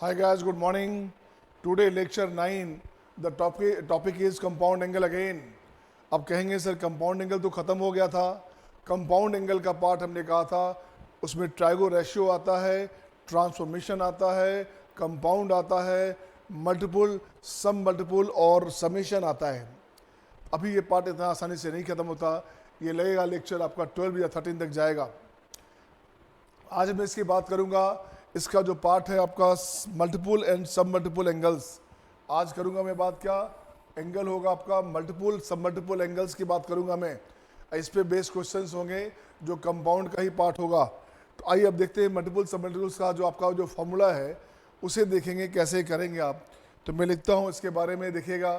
Hi guys, good morning. Today lecture 9. The topic is compound angle again. अब कहेंगे sir compound angle तो ख़त्म हो गया था. कंपाउंड एंगल का पार्ट हमने कहा था, उसमें ट्राइगो रेशियो आता है, ट्रांसफॉर्मेशन आता है, कंपाउंड आता है, मल्टीपल, सम मल्टीपल और समेशन आता है. अभी ये पार्ट इतना आसानी से नहीं ख़त्म होता. ये लगेगा लेक्चर आपका 12 या 13 तक जाएगा. आज मैं इसकी बात करूंगा. इसका जो पार्ट है आपका मल्टीपल एंड सब मल्टीपल एंगल्स. आज करूंगा मैं बात, क्या एंगल होगा आपका मल्टीपल सब मल्टीपल एंगल्स की बात करूंगा मैं. इस पे बेस्ड क्वेश्चंस होंगे जो कंपाउंड का ही पार्ट होगा. तो आइए अब देखते हैं मल्टीपल सब मल्टीपल्स का जो आपका जो फॉर्मूला है उसे देखेंगे कैसे करेंगे आप. तो मैं लिखता हूँ इसके बारे में, देखिएगा.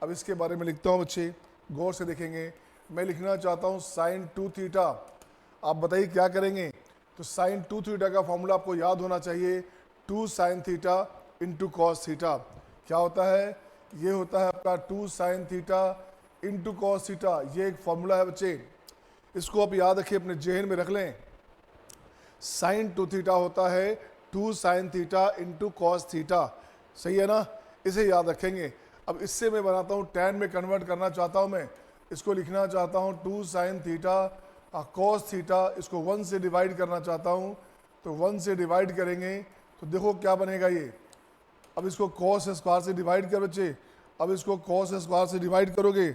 अब इसके बारे में लिखता हूँ बच्चे, गौर से देखेंगे. मैं लिखना चाहता हूँ साइन 2 थीटा. आप बताइए क्या करेंगे. तो साइन 2 थीटा का फॉर्मूला आपको याद होना चाहिए. 2 sine theta into cos theta. क्या होता है? ये होता है आपका 2 sine theta into cos theta. ये एक फॉर्मूला है बच्चे, इसको आप याद रखिए, अपने जेहन में रख लें. साइन 2 थीटा होता है 2 sine theta into cos theta. सही है ना? इसे याद रखेंगे. अब इससे मैं बनाता हूँ टैन में कन्वर्ट करना चाहता हूँ मैं. इसको लिखना चाहता हूँ 2 साइन थीटा कॉस थीटा. इसको 1 से डिवाइड करना चाहता हूँ, तो 1 से डिवाइड करेंगे तो देखो क्या बनेगा ये. अब इसको कॉस स्क्वायर से डिवाइड कर बच्चे. अब इसको कॉस स्क्वायर से डिवाइड करोगे,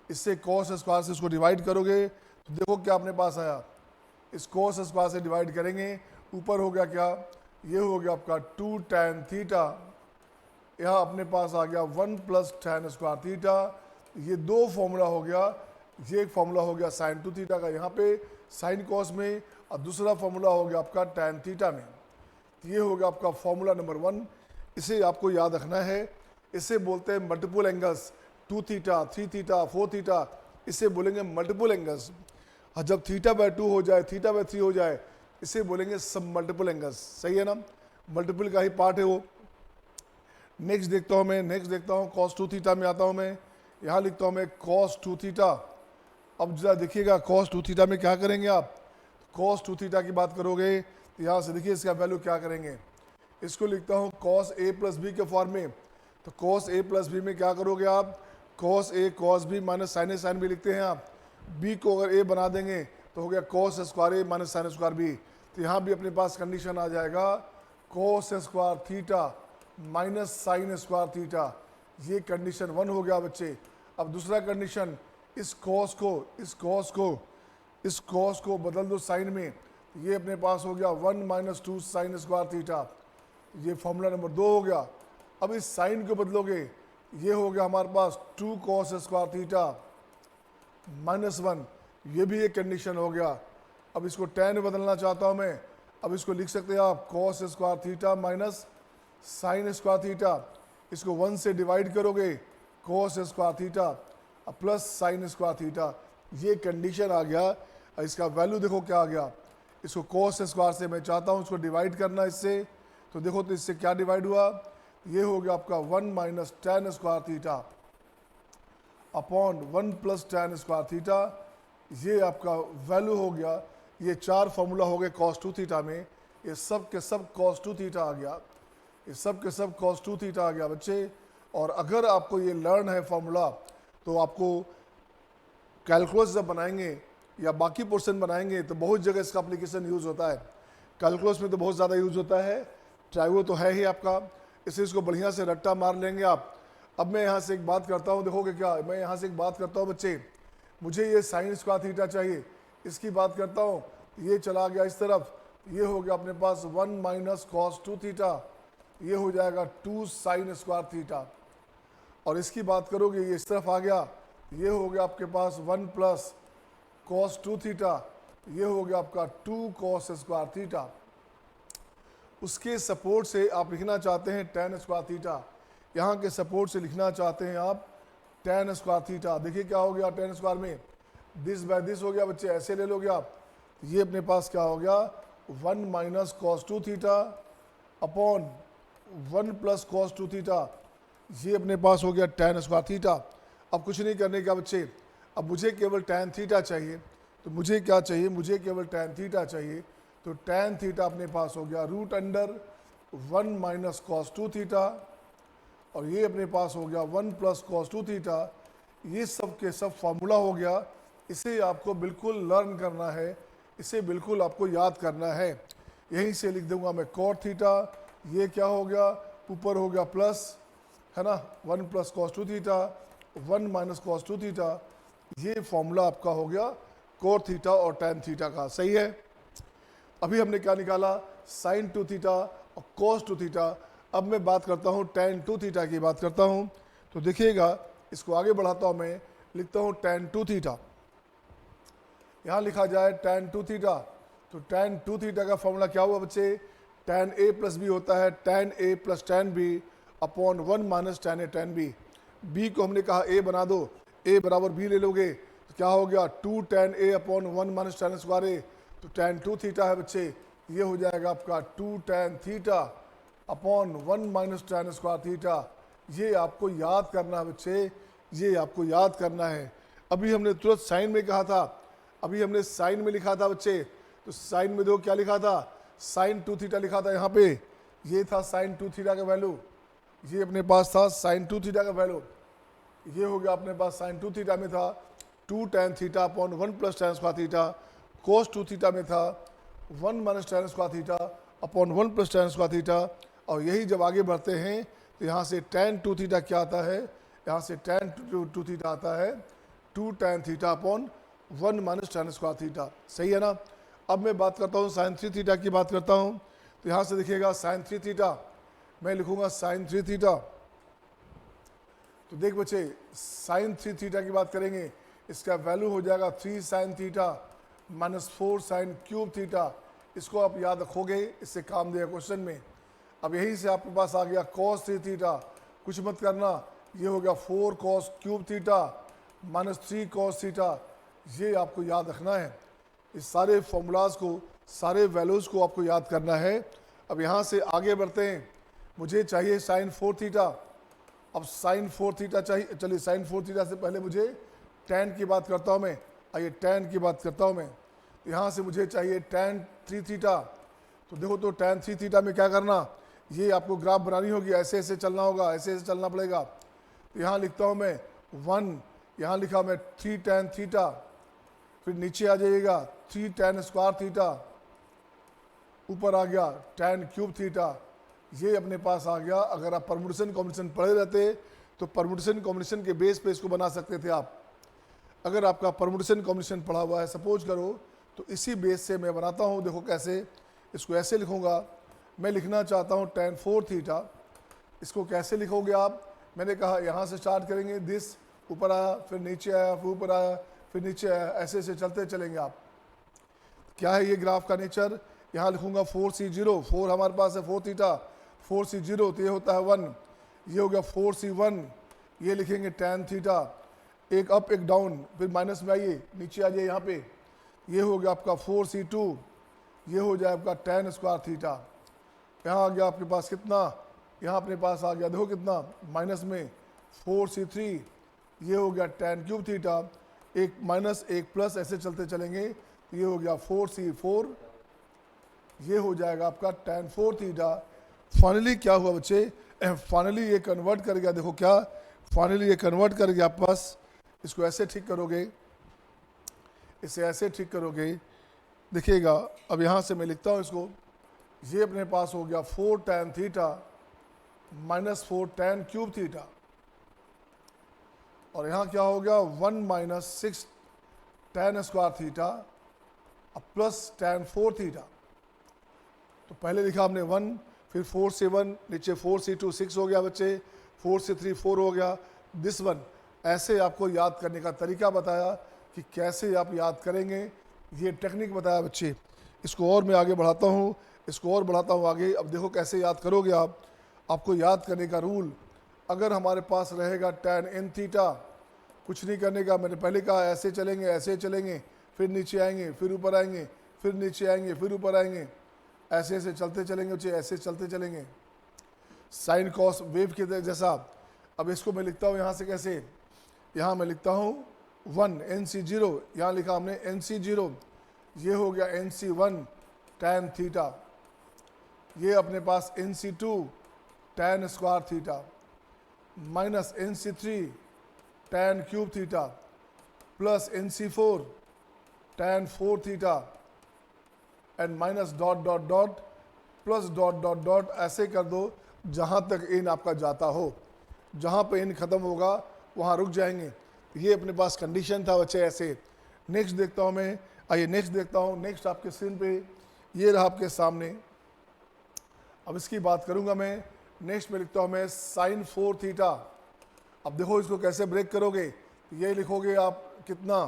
इससे कॉस स्क्वायर से इसको डिवाइड करोगे तो देखो क्या अपने पास आया. इस कॉस स्क्वायर से डिवाइड करेंगे, ऊपर हो गया क्या, ये हो गया आपका 2 टैन थीटा. यहाँ अपने पास आ गया 1 प्लस टैन स्क्वायर थीटा. ये दो फॉर्मूला हो गया. ये एक फॉर्मूला हो गया साइन 2 थीटा का यहाँ पे साइन कॉस में, और दूसरा फॉर्मूला हो गया आपका टैन थीटा में. तो ये हो गया आपका फॉर्मूला नंबर 1. इसे आपको याद रखना है. इसे बोलते हैं multiple angles. 2 theta, 3 theta, 4 theta, इसे बोलेंगे मल्टीपल एंगल्स. और जब थीटा बाय 2 हो जाए, थीटा बाय 3 हो जाए, इसे बोलेंगे सब मल्टीपल एंगल्स. सही है ना? मल्टीपल का ही पार्ट है वो. नेक्स्ट देखता हूँ मैं, नेक्स्ट देखता हूँ कॉस 2 थीटा में आता हूँ मैं. यहाँ लिखता हूँ मैं कॉस 2 थीटा. अब जरा देखिएगा कॉस 2 थीटा में क्या करेंगे आप. कॉस 2 थीटा की बात करोगे तो यहाँ से देखिए इसका वैल्यू क्या करेंगे. इसको लिखता हूँ कॉस ए प्लस बी के फॉर्म में. तो कॉस ए प्लस बी में क्या करोगे आप, cos A cos B minus sign A sine B लिखते हैं आप. बी को अगर ए बना देंगे तो हो गया कॉस स्क्वायर ए माइनस साइन स्क्वायर बी. तो यहाँ भी अपने पास कंडीशन आ जाएगा cos square theta minus sine square theta. ये कंडीशन 1 हो गया बच्चे. अब दूसरा कंडीशन, इस कॉस को बदल दो साइन में. ये अपने पास हो गया 1 माइनस 2 साइन स्क्वायर थीटा. ये फॉर्मूला नंबर 2 हो गया. अब इस साइन को बदलोगे, ये हो गया हमारे पास 2 कॉस स्क्वायर थीटा माइनस 1. ये भी एक कंडीशन हो गया. अब इसको टैन में बदलना चाहता हूँ मैं. अब इसको लिख सकते हैं आप cos square theta minus sine square theta. इसको 1 से डिवाइड करोगे, cos square theta plus sine square theta. ये कंडीशन आ गया. इसका वैल्यू देखो क्या आ गया. इसको कॉस स्क्वायर से मैं चाहता हूँ इसको डिवाइड करना इससे, तो देखो तो इससे क्या डिवाइड हुआ. ये हो गया आपका 1 minus tan square theta upon 1 plus tan square theta. ये आपका वैल्यू हो गया. ये 4 फॉर्मूला हो गए कॉस 2 थीटा में. ये सब के सब कॉस 2 थीटा आ गया. ये सब के सब कॉस 2 थीटा आ गया बच्चे. और अगर आपको ये लर्न है फॉर्मूला, तो आपको कैलकुलस जब बनाएंगे या बाकी पोर्शन बनाएंगे तो बहुत जगह इसका एप्लीकेशन यूज़ होता है. कैलकुलस में तो बहुत ज़्यादा यूज़ होता है, ट्राइगो तो है ही आपका. इससे इसको बढ़िया से रट्टा मार लेंगे आप. अब मैं यहाँ से एक बात करता हूँ, देखोगे क्या, मैं यहाँ से एक बात करता हूँ बच्चे. मुझे ये साइन स्क्वायर थीटा चाहिए, इसकी बात करता हूँ. ये चला गया इस तरफ, ये हो गया अपने पास 1 माइनस कॉस 2 थीटा. ये हो जाएगा 2 साइन स्क्वायर थीटा. और इसकी बात करोगे, ये इस तरफ आ गया, ये हो गया आपके पास 1 प्लस कॉस 2 थीटा. ये हो गया आपका 2 कॉस स्क्वायर थीटा. उसके सपोर्ट से आप लिखना चाहते हैं टैन स्क्वायर थीटा. यहाँ के सपोर्ट से लिखना चाहते हैं आप टैन स्क्वायर थीटा. देखिए क्या हो गया टैन स्क्वायर में, दिस बाय दिस हो गया बच्चे. ऐसे ले लोगे आप. ये अपने पास क्या हो गया 1 minus cos 2 theta upon 1 plus cos 2 theta. ये अपने पास हो गया टैन स्क्वायर थीटा. अब कुछ नहीं करने का बच्चे. अब मुझे केवल टैन थीटा चाहिए. तो मुझे क्या चाहिए, मुझे केवल टैन थीटा चाहिए. तो टैन थीटा अपने पास हो गया root under 1 minus cos 2 theta, और ये अपने पास हो गया 1 प्लस कॉस 2 थीटा। ये सब के सब फार्मूला हो गया। इसे आपको बिल्कुल लर्न करना है, इसे बिल्कुल आपको याद करना है। यहीं से लिख दूंगा मैं कॉट थीटा, ये क्या हो गया, ऊपर हो गया प्लस, है ना, 1 plus cos 2 theta, 1 minus cos 2 theta. ये फॉर्मूला आपका हो गया कोट थीटा और टैन थीटा का। सही है। अभी हमने क्या निकाला, साइन 2 थीटा और कॉस 2 थीटा। अब मैं बात करता हूँ टैन 2 थीटा की बात करता हूँ। तो देखिएगा, इसको आगे बढ़ाता हूँ, मैं लिखता हूँ टैन 2 थीटा। यहाँ लिखा जाए टैन 2 थीटा। तो टैन 2 थीटा का फॉर्मूला क्या हुआ बच्चे, टैन ए प्लस बी होता है, tan A plus tan B upon 1 minus tan A tan B. B को हमने कहा ए बना दो, ए बराबर बी ले लोगे तो क्या हो गया 2 tan A upon 1 minus tan square ए। तो टैन 2 थीटा है बच्चे, ये हो जाएगा आपका 2 tan theta upon 1 minus tan square theta. ये आपको याद करना है बच्चे, ये आपको याद करना है। अभी हमने तुरंत साइन में कहा था, अभी हमने साइन में लिखा था बच्चे। तो साइन में देखो क्या लिखा था, साइन 2 थीटा लिखा था यहाँ पे, ये था साइन 2 थीटा का वैल्यू, ये अपने पास था साइन 2 थीटा का वैल्यू। ये हो गया अपने पास साइन 2 थीटा में था 2 tan theta upon 1 plus tan square theta. Cos 2 theta में था 1 minus tan square theta upon 1 plus tan square theta. और यही जब आगे बढ़ते हैं तो यहाँ से टैन 2 थीटा क्या आता है, यहाँ से टैन 2 थीटा आता है 2 tan theta upon 1 minus tan square theta. सही है ना। अब मैं बात करता हूँ साइन 3 थीटा की बात करता हूँ। तो यहाँ से देखिएगा साइन 3 थीटा, मैं लिखूंगा साइन 3 थीटा। तो देख बच्चे, साइन 3 थीटा की बात करेंगे, इसका वैल्यू हो जाएगा 3 sine theta minus 4 sine cube theta. इसको आप याद रखोगे, इससे काम देगा क्वेश्चन में। अब यहीं से आपके पास आ गया कॉस 3 थीटा, कुछ मत करना, ये हो गया 4 cos cube theta minus 3 cos theta. ये आपको याद रखना है, इस सारे फॉर्मूलाज को, सारे वैल्यूज़ को आपको याद करना है। अब यहाँ से आगे बढ़ते हैं, मुझे चाहिए साइन 4 थीटा। अब साइन 4 थीटा चाहिए, चलिए साइन 4 थीटा से पहले मुझे टैन की बात करता हूँ मैं, आइए टैन की बात करता हूँ मैं। यहाँ से मुझे चाहिए टैन 3 थीटा। तो देखो, तो टैन 3 थीटा में क्या करना, ये आपको ग्राफ बनानी होगी, ऐसे ऐसे चलना होगा, ऐसे ऐसे चलना पड़ेगा। तो यहाँ लिखता हूँ मैं 1, यहाँ लिखा मैं 3 टैन थीटा, फिर नीचे आ जाइएगा 3 टैन स्क्वायर थीटा, ऊपर आ गया टैन क्यूब थीटा। ये अपने पास आ गया। अगर आप परमुटेशन कॉम्बिनेशन पढ़े रहते तो परमुटेशन कॉम्बिनेशन के बेस पे इसको बना सकते थे आप। अगर आपका परमुटेशन कॉम्बिनेशन पढ़ा हुआ है सपोज करो, तो इसी बेस से मैं बनाता हूँ। देखो कैसे, इसको ऐसे लिखूँगा, मैं लिखना चाहता हूँ टैन 4 थीटा। इसको कैसे लिखोगे आप, मैंने कहा यहाँ से स्टार्ट करेंगे, दिस ऊपर आया, फिर नीचे आया, फिर ऊपर आया, फिर नीचे आया, ऐसे ऐसे चलते चलेंगे आप। क्या है ये ग्राफ का नेचर, यहाँ लिखूंगा 4C0, 4 हमारे पास है 4 थीटा, 4C0 तो ये होता है 1, ये हो गया 4C1, ये लिखेंगे टैन थीटा, एक अप एक डाउन, फिर माइनस में आइए, नीचे आ जाइए यहाँ पे, ये हो गया आपका 4C2, ये हो जाए आपका टैन स्क्वायर थीटा। यहाँ आ गया आपके पास कितना, यहाँ अपने पास आ गया देखो कितना, माइनस में 4C3, ये हो गया टैन क्यूब थीटा, एक माइनस एक प्लस ऐसे चलते चलेंगे, ये हो गया 4C4, ये हो जाएगा आपका टैन 4 थीटा। फाइनली क्या हुआ बच्चे, फाइनली ये कन्वर्ट कर गया, देखो क्या, फाइनली ये कन्वर्ट कर गया आपके पास। इसको ऐसे ठीक करोगे, इसे ऐसे ठीक करोगे, देखिएगा। अब यहाँ से मैं लिखता हूँ इसको, ये अपने पास हो गया 4 tan theta minus 4 tan cube theta, और यहाँ क्या हो गया 1 minus 6 tan square theta plus tan 4 theta. तो पहले लिखा हमने 1, फिर 4C1, नीचे 4C2 6 हो गया बच्चे, 4C3 4 हो गया, दिस वन। ऐसे आपको याद करने का तरीका बताया कि कैसे आप याद करेंगे, ये टेक्निक बताया बच्चे। इसको और मैं आगे बढ़ाता हूँ, इसको और बढ़ाता हूँ आगे। अब देखो कैसे याद करोगे आप, आपको याद करने का रूल, अगर हमारे पास रहेगा टैन n थीटा, कुछ नहीं करने का, मैंने पहले कहा ऐसे चलेंगे, ऐसे चलेंगे, फिर नीचे आएंगे, फिर ऊपर आएंगे, फिर नीचे आएंगे, फिर ऊपर आएंगे, ऐसे ऐसे चलते चलेंगे बच्चे, ऐसे चलते चलेंगे, साइन कॉस वेव के जैसा। अब इसको मैं लिखता हूँ यहाँ से कैसे, यहाँ मैं लिखता हूँ 1 NC0, यहाँ लिखा हमने NC0, ये हो गया NC1 टैन थीटा, ये अपने पास NC2 tan square theta minus NC3 tan cube theta plus NC4 tan 4 theta and minus dot dot dot plus dot dot dot, ऐसे कर दो जहाँ तक इन आपका जाता हो। जहाँ पे इन ख़त्म होगा वहाँ रुक जाएंगे। ये अपने पास कंडीशन था बच्चे ऐसे। नेक्स्ट देखता हूँ मैं, आइए नेक्स्ट देखता हूँ। नेक्स्ट आपके स्क्रीन पे ये रहा आपके सामने। अब इसकी बात करूँगा मैं। नेक्स्ट में लिखता हूँ मैं sin 4 थीटा। अब देखो इसको कैसे ब्रेक करोगे, ये लिखोगे आप कितना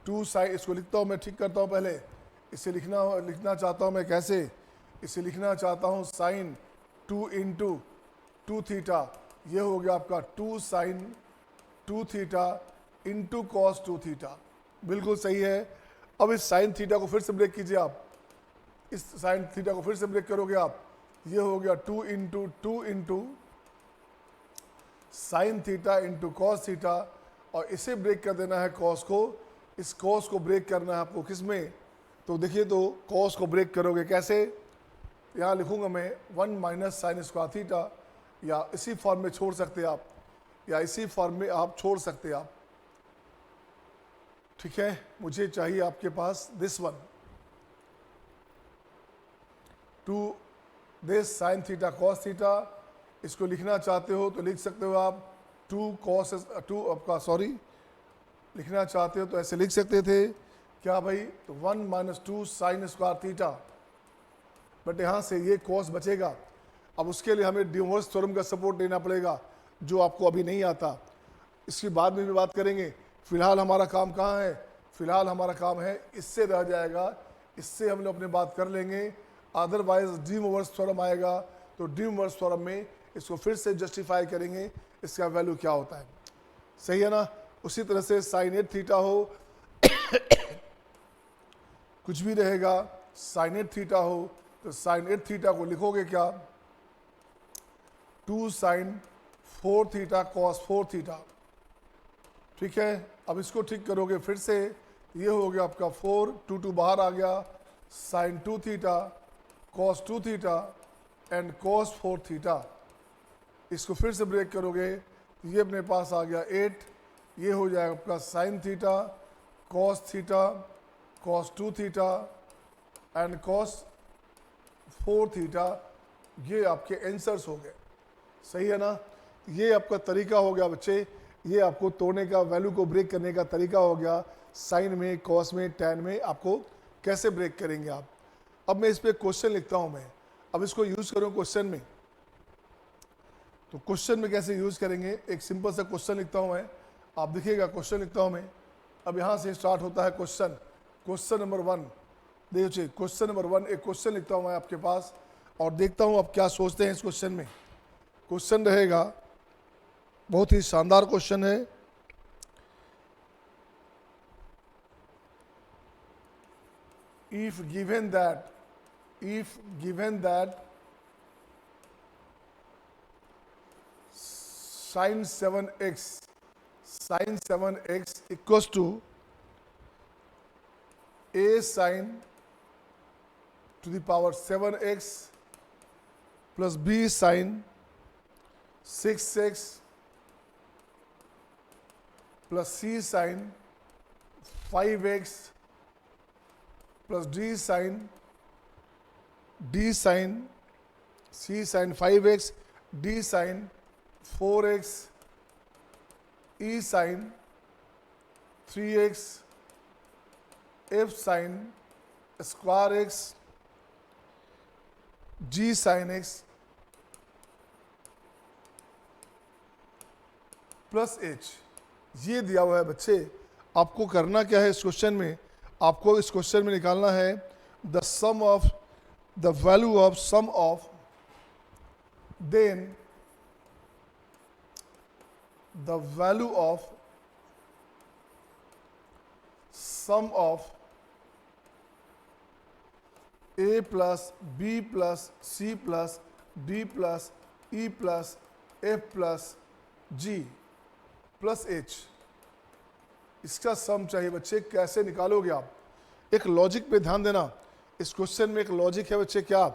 2 sin, इसको लिखता हूँ मैं, ठीक करता हूँ पहले। इसे लिखना चाहता हूँ मैं कैसे, इसे लिखना चाहता हूँ sin 2 इंटू 2 थीटा। ये हो गया आपका 2 sin 2 theta into cos 2 theta. बिल्कुल सही है। अब इस sin थीटा को फिर से ब्रेक कीजिए आप, इस sin थीटा को फिर से ब्रेक करोगे आप। ये हो गया 2 into sine theta into cos theta, और इसे ब्रेक कर देना है कॉस को। इस कॉस को ब्रेक करना है आपको किस में, तो देखिए तो कॉस को ब्रेक करोगे कैसे, यहाँ लिखूंगा मैं 1 माइनस साइन स्क्वायर थीटा, या इसी फॉर्म में छोड़ सकते हैं आप, या इसी फॉर्म में आप छोड़ सकते हैं आप। ठीक है, मुझे चाहिए आपके पास this one, 2 this sine theta cos theta. इसको लिखना चाहते हो तो लिख सकते हो आप 2 कॉस 2 आपका सॉरी लिखना चाहते हो तो ऐसे लिख सकते थे क्या भाई, तो 1 minus 2 sine square theta, but यहाँ से ये कॉस बचेगा। अब उसके लिए हमें डिमोर्स थ्योरम का सपोर्ट लेना पड़ेगा, जो आपको अभी नहीं आता। इसकी बाद में भी बात करेंगे। फिलहाल हमारा काम कहाँ है, फिलहाल हमारा काम है इससे रह जाएगा, इससे हम लोग अपनी बात कर लेंगे। अदरवाइज डिमोर्स थ्योरम आएगा तो डिमोर्स थ्योरम में इसको फिर से जस्टिफाई करेंगे इसका वैल्यू क्या होता है। सही है ना। उसी तरह से साइन 8 थीटा हो कुछ भी रहेगा, साइन 8 थीटा हो तो साइन 8 थीटा को लिखोगे क्या, 2 साइन 4 थीटा कॉस 4 थीटा। ठीक है, अब इसको ठीक करोगे फिर से, ये हो गया आपका 4, 2 बाहर आ गया, sine 2 theta cos 2 theta and cos 4 theta. इसको फिर से ब्रेक करोगे, ये अपने पास आ गया 8, ये हो जाएगा आपका sine theta cos theta cos 2 theta and cos 4 theta. ये आपके आंसर्स हो गए। सही है ना। ये आपका तरीका हो गया बच्चे, ये आपको तोड़ने का, वैल्यू को ब्रेक करने का तरीका हो गया। साइन में, कॉस में, टैन में आपको कैसे ब्रेक करेंगे आप। अब मैं इस पर क्वेश्चन लिखता हूँ मैं, अब इसको यूज़ करूँ क्वेश्चन में, तो क्वेश्चन में कैसे यूज़ करेंगे, एक सिंपल सा क्वेश्चन लिखता हूँ मैं, आप देखिएगा क्वेश्चन लिखता हूँ मैं। अब यहाँ से स्टार्ट होता है क्वेश्चन, क्वेश्चन नंबर 1। देखिए क्वेश्चन नंबर 1, एक क्वेश्चन लिखता हूँ मैं आपके पास और देखता हूँ आप क्या सोचते हैं इस क्वेश्चन में। क्वेश्चन रहेगा, बहुत ही शानदार क्वेश्चन है। If given that sin 7x equals to a sin to the power 7x plus b sin 6x plus c sin 5x plus d sin c sin 5x, d sin 4x, e sin 3x, f sin square x, g sin x plus h। ये दिया हुआ है बच्चे। आपको करना क्या है इस क्वेश्चन में, आपको इस क्वेश्चन में निकालना है the sum of the value of sum of, then the value of sum of a plus b plus c plus d plus e plus f plus g plus h। इसका सम चाहिए बच्चे। कैसे निकालोगे आप, एक लॉजिक पे ध्यान देना। इस क्वेश्चन में एक लॉजिक है बच्चे। क्या,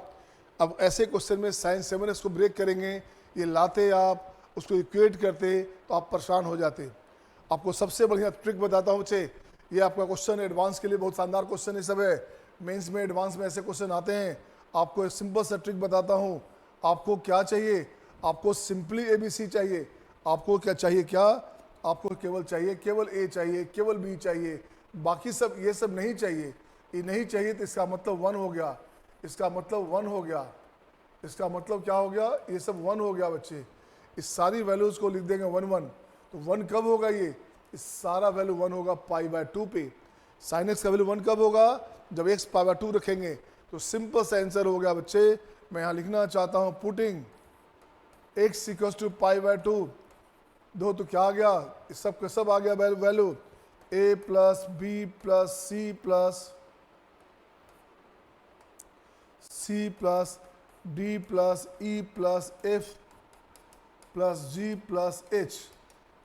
अब ऐसे क्वेश्चन में साइन 7 इसको ब्रेक करेंगे, ये लाते आप उसको इक्वेट करते तो आप परेशान हो जाते। आपको सबसे बढ़िया ट्रिक बताता हूँ बच्चे, ये आपका क्वेश्चन एडवांस के लिए बहुत शानदार क्वेश्चन ये सब है, मेंस में एडवांस में ऐसे क्वेश्चन आते हैं। आपको एक सिंपल सा ट्रिक बताता हूँ। आपको क्या चाहिए, आपको सिंपली ABC चाहिए। आपको क्या चाहिए, क्या आपको केवल चाहिए, केवल A चाहिए, केवल B चाहिए, बाकी सब ये सब नहीं चाहिए। ये नहीं चाहिए तो इसका मतलब 1 हो गया, इसका मतलब 1 हो गया, इसका मतलब क्या हो गया, ये सब 1 हो गया बच्चे। इस सारी वैल्यूज को लिख देंगे 1 1, तो 1 कब होगा, ये इस सारा वैल्यू 1 होगा π/2 पे। साइन एक्स का वैल्यू 1 कब होगा, जब x π/2 रखेंगे। तो सिंपल सा आंसर हो गया बच्चे। मैं यहाँ लिखना चाहता हूँ पुटिंग x = π/2 दो, तो क्या आ गया, इस सब का सब आ गया value a + b + c + d + e + f + g + h।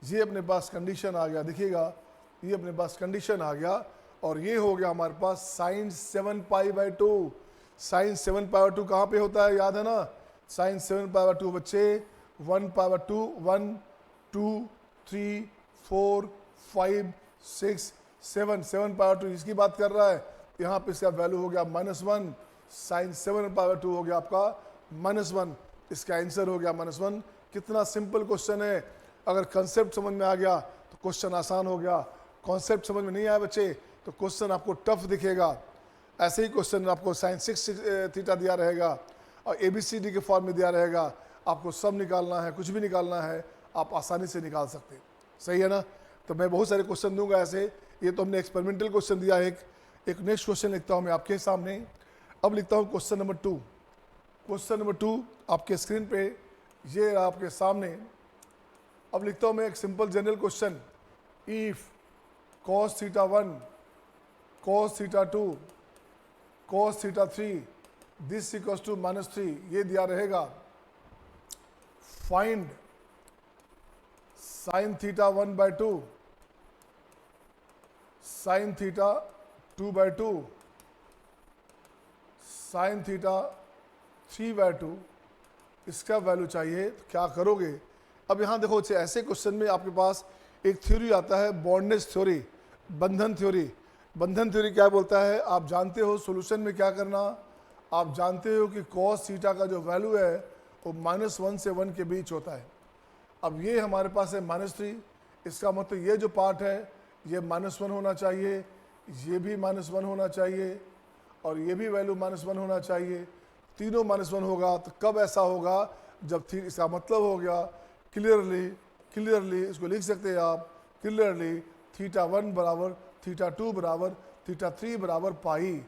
ये अपने पास कंडीशन आ गया, देखिएगा ये अपने पास कंडीशन आ गया। और ये हो गया हमारे पास साइन 7 π/2। साइन 7 π/2 कहाँ पे होता है, याद है ना, साइन 7 π/2 बच्चे 1 π/2 1 2 3 4 5 6 7 7 π/2 इसकी बात कर रहा है। यहाँ पे इसका वैल्यू हो गया -1, साइन 7 π/2 हो गया आपका -1, इसका आंसर हो गया -1। कितना सिंपल क्वेश्चन है। अगर कंसेप्ट समझ में आ गया तो क्वेश्चन आसान हो गया, कॉन्सेप्ट समझ में नहीं आया बच्चे तो क्वेश्चन आपको टफ दिखेगा। ऐसे ही क्वेश्चन आपको साइन 6 थीटा दिया रहेगा और ABCD के फॉर्म में दिया रहेगा, आपको सब निकालना है, कुछ भी निकालना है आप आसानी से निकाल सकते हैं, सही है ना। तो मैं बहुत सारे क्वेश्चन दूंगा ऐसे। ये तो हमने एक्सपेरिमेंटल क्वेश्चन दिया है। एक नेक्स्ट क्वेश्चन लिखता हूँ मैं आपके सामने। अब लिखता हूँ क्वेश्चन नंबर 2। क्वेश्चन नंबर 2 आपके स्क्रीन पे ये आपके सामने। अब लिखता हूँ मैं एक simple general question, if cos θ1 cos θ2 cos θ3 this equals to -3, ये दिया रहेगा। फाइंड sin θ1/2 sin θ2/2 sin θ3/2, इसका वैल्यू चाहिए तो क्या करोगे। अब यहाँ देखो ऐसे क्वेश्चन में आपके पास एक थ्योरी आता है, बॉन्डेज थ्योरी, बंधन थ्योरी। बंधन थ्योरी क्या बोलता है, आप जानते हो सॉल्यूशन में क्या करना, आप जानते हो कि cos थीटा का जो वैल्यू है वो -1 से 1 के बीच होता है। अब ये हमारे पास है -3, इसका मतलब ये जो पार्ट है ये -1 होना चाहिए, ये भी -1 होना चाहिए और ये भी वैल्यू -1 होना चाहिए। तीनों -1 होगा तो कब ऐसा होगा, जब इसका मतलब हो गया क्लियरली इसको लिख सकते हैं आप, क्लियरली θ1 = θ2 = θ3 = पाई।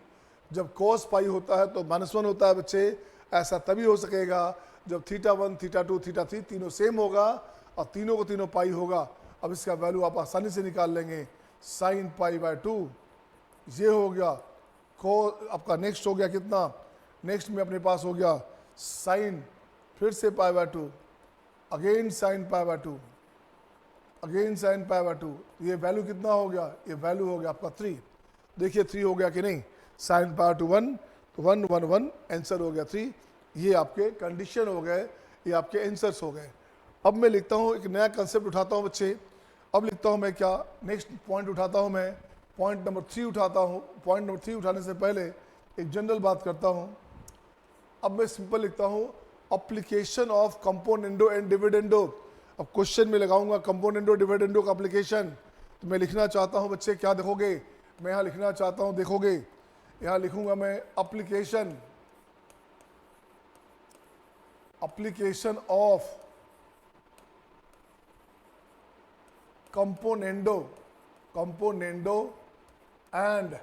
जब cos पाई होता है तो -1 होता है बच्चे। ऐसा तभी हो सकेगा जब θ1 θ2 θ3 तीनों सेम होगा और तीनों को तीनों पाई होगा। अब इसका वैल्यू आप आसानी से निकाल लेंगे, sin π/2 ये हो गया। आपका नेक्स्ट हो गया कितना, नेक्स्ट में अपने पास हो गया साइन फिर से π/2, अगेन साइन π/2, अगेन साइन π/2। ये वैल्यू कितना हो गया, ये वैल्यू हो गया आपका 3। देखिए 3 हो गया कि नहीं, साइन π/2 1 तो 1 1 1 आंसर हो गया 3। ये आपके कंडीशन हो गए, ये आपके आंसर्स हो गए। अब मैं लिखता हूँ एक नया कंसेप्ट उठाता हूँ बच्चे। अब लिखता हूँ मैं क्या, नेक्स्ट पॉइंट उठाता हूँ मैं, पॉइंट नंबर 3 उठाता हूँ। पॉइंट नंबर 3 उठाने से पहले एक जनरल बात करता हूँ। अब मैं सिंपल लिखता हूँ application of componendo and dividendo. अब क्वेश्चन में लगाऊंगा कंपोनेंडो डिविडेंडो का एप्लीकेशन, तो मैं लिखना चाहता हूँ बच्चे, क्या देखोगे, मैं यहाँ लिखना चाहता हूँ, देखोगे यहाँ लिखूंगा मैं application of componendo and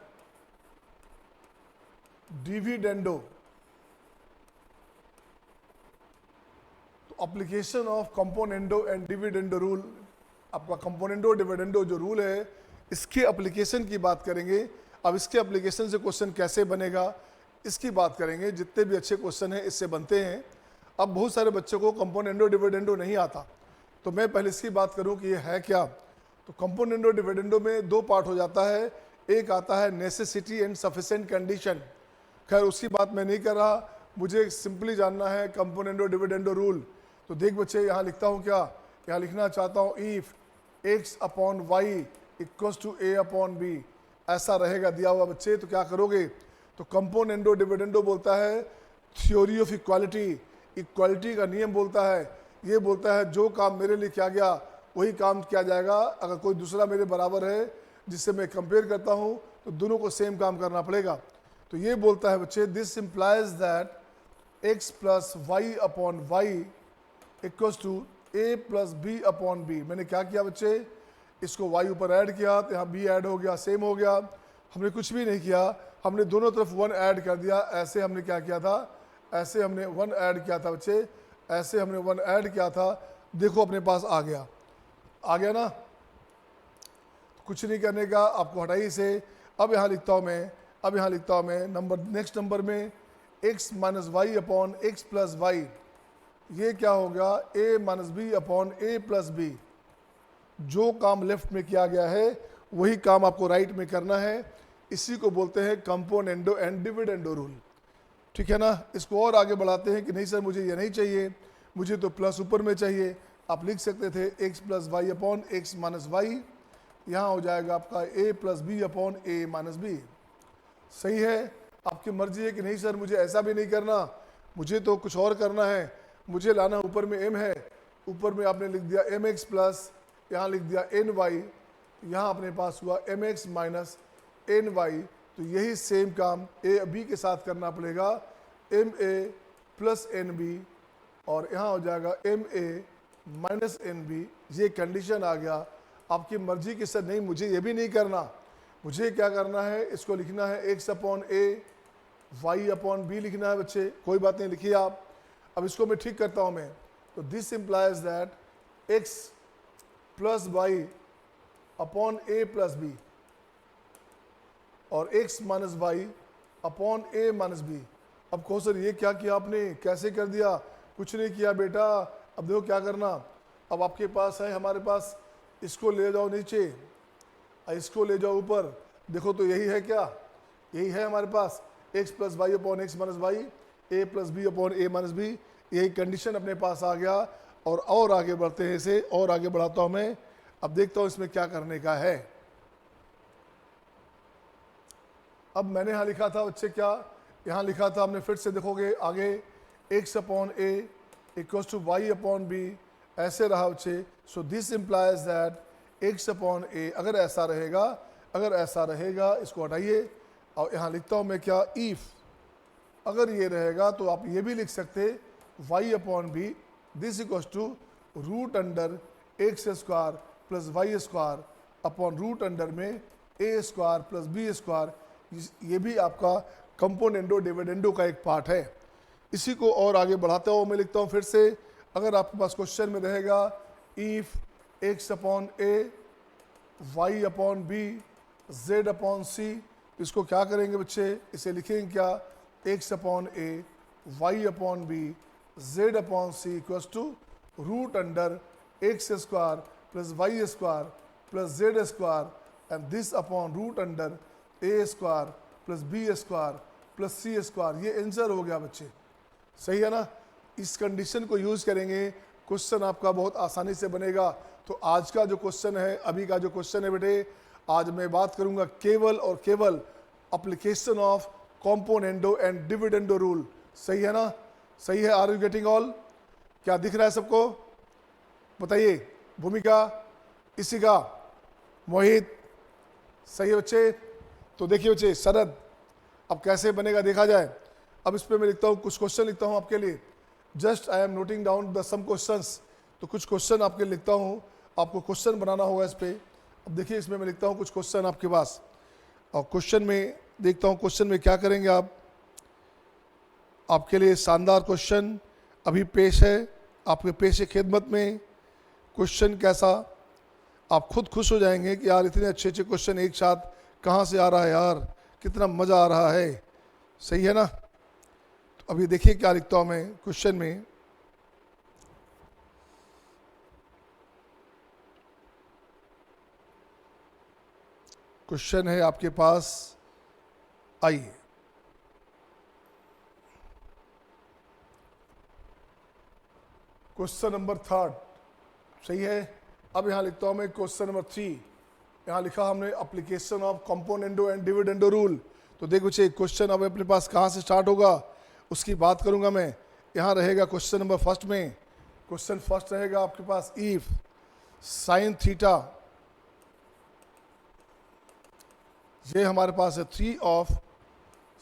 dividendo। तो application of componendo and dividendo rule, आपका कंपोनेंडो डिविडेंडो जो रूल है इसके एप्लीकेशन की बात करेंगे। अब इसके एप्लीकेशन से क्वेश्चन कैसे बनेगा इसकी बात करेंगे। जितने भी अच्छे क्वेश्चन हैं इससे बनते हैं। अब बहुत सारे बच्चों को कंपोनेंडो डिविडेंडो नहीं आता, तो मैं पहले इसकी बात करूं कि ये है क्या। तो कंपोनेंडो डिविडेंडो में दो पार्ट हो जाता है, एक आता है नेसेसिटी एंड सफिशिएंट कंडीशन। खैर उसकी बात मैं नहीं कर रहा, मुझे सिंपली जानना है कंपोनेंडो डिविडेंडो रूल। तो देख बच्चे, यहाँ लिखता हूँ क्या, यहाँ लिखना चाहता हूँ if x upon Y equals to a upon B, ऐसा रहेगा दिया हुआ बच्चे, तो क्या करोगे, तो कंपोनेंडो डिविडेंडो बोलता है थ्योरी ऑफ इक्वालिटी, इक्वालिटी का नियम बोलता है, ये बोलता है जो काम मेरे लिए किया गया वही काम किया जाएगा, अगर कोई दूसरा मेरे बराबर है जिससे मैं कंपेयर करता हूँ तो दोनों को सेम काम करना पड़ेगा। तो ये बोलता है बच्चे this implies that x plus Y upon Y equals to a plus B upon B. मैंने क्या किया बच्चे, इसको y ऊपर ऐड किया तो यहाँ b ऐड हो गया, सेम हो गया। हमने कुछ भी नहीं किया, हमने दोनों तरफ 1 ऐड कर दिया। ऐसे हमने क्या किया था, ऐसे हमने 1 ऐड किया था बच्चे, ऐसे हमने 1 ऐड किया था, देखो अपने पास आ गया, आ गया ना। कुछ नहीं करने का, आपको हटाइए इसे। अब यहाँ लिखता हूँ मैं, अब यहाँ लिखता हूँ मैं नंबर, नेक्स्ट नंबर में x minus Y upon x plus Y, ये क्या हो गया a minus B upon A plus B. जो काम लेफ्ट में किया गया है वही काम आपको राइट में करना है, इसी को बोलते हैं कंपोनेंडो एंड डिविडेंडो रूल। ठीक है ना। इसको और आगे बढ़ाते हैं कि नहीं सर मुझे ये नहीं चाहिए, मुझे तो प्लस ऊपर में चाहिए। आप लिख सकते थे x plus Y upon X minus Y, यहाँ हो जाएगा आपका a plus B upon A minus B. सही है, आपकी मर्जी है कि नहीं सर मुझे ऐसा भी नहीं करना, मुझे तो कुछ और करना है, मुझे लाना ऊपर में m है, ऊपर में आपने लिख दिया एम एक्स प्लस, यहाँ लिख दिया एन वाई, यहाँ अपने पास हुआ M X minus N Y. तो यही सेम काम ए बी के साथ करना पड़ेगा, M A plus N B, और यहाँ हो जाएगा M A minus N B. ये कंडीशन आ गया। आपकी मर्जी की सर नहीं मुझे ये भी नहीं करना, मुझे क्या करना है, इसको लिखना है x upon A Y upon B लिखना है बच्चे, कोई बात नहीं लिखिए आप। अब इसको मैं ठीक करता हूँ मैं, तो this implies that X plus Y upon A plus B और X minus Y upon A minus B. अब कहो सर ये क्या किया आपने, कैसे कर दिया, कुछ नहीं किया बेटा। अब देखो क्या करना, अब आपके पास है, हमारे पास, इसको ले जाओ नीचे, इसको ले जाओ ऊपर, देखो तो यही है क्या, यही है हमारे पास x plus Y upon X minus Y, A plus B upon A minus B. यही कंडीशन अपने पास आ गया। और आगे बढ़ते हैं इसे, और आगे बढ़ाता हूँ मैं। अब देखता हूँ इसमें क्या करने का है। अब मैंने यहाँ लिखा था बच्चे, क्या यहाँ लिखा था हमने, फिर से देखोगे आगे, X upon A equals to Y upon B, ऐसे रहा बच्चे। So this implies that X upon A, अगर ऐसा रहेगा, अगर ऐसा रहेगा, इसको हटाइए और यहाँ लिखता हूँ मैं क्या, इफ अगर ये रहेगा तो आप ये भी लिख सकते Y upon B, this equals to root under X square plus Y square upon root under में A square plus B square. ये भी आपका कंपोनेंडो डिविडेंडो का एक पार्ट है। इसी को और आगे बढ़ाते हुए मैं लिखता हूँ फिर से, अगर आपके पास क्वेश्चन में रहेगा if X upon A Y upon B Z upon C, इसको क्या करेंगे बच्चे, इसे लिखेंगे क्या, X upon A Y upon B Z upon C equals to root under X square plus Y square plus Z square and this upon root under A square plus B square plus C square. ये answer हो गया बच्चे, सही है ना। इस condition को use करेंगे, क्वेश्चन आपका बहुत आसानी से बनेगा। तो आज का जो क्वेश्चन है, अभी का जो क्वेश्चन है बेटे, आज मैं बात करूंगा केवल और केवल application of componendo and dividendo rule. सही है ना, सही है। Are you getting all? क्या दिख रहा है सबको, बताइए। भूमिका, इसी का, मोहित, सही है बच्चे। तो देखिए बच्चे, शरद, अब कैसे बनेगा देखा जाए। अब इस पर मैं लिखता हूँ, कुछ क्वेश्चन लिखता हूँ आपके लिए। Just I am noting down the sum questions. तो कुछ क्वेश्चन आपके लिखता हूँ, आपको क्वेश्चन बनाना होगा इस पर। अब देखिए इसमें मैं लिखता हूँ कुछ क्वेश्चन आपके पास, और क्वेश्चन में देखता हूँ क्वेश्चन में क्या करेंगे आप। आपके लिए शानदार क्वेश्चन अभी पेश है, आपके पेश खिदमत में। क्वेश्चन कैसा, आप खुद खुश हो जाएंगे कि यार इतने अच्छे अच्छे क्वेश्चन एक साथ कहाँ से आ रहा है यार, कितना मज़ा आ रहा है। सही है ना। तो अभी देखिए क्या लिखता हूँ मैं क्वेश्चन में। क्वेश्चन है आपके पास, आइए। क्वेश्चन नंबर 3 सही है। अब यहाँ लिखता हूँ मैं क्वेश्चन नंबर 3। यहाँ लिखा हमने application of componendo and dividendo rule. तो देखो बच्चे क्वेश्चन अब अपने पास कहाँ से स्टार्ट होगा उसकी बात करूँगा मैं। यहाँ रहेगा क्वेश्चन नंबर फर्स्ट में, क्वेश्चन फर्स्ट रहेगा आपके पास इफ साइन थीटा, ये हमारे पास है 3 of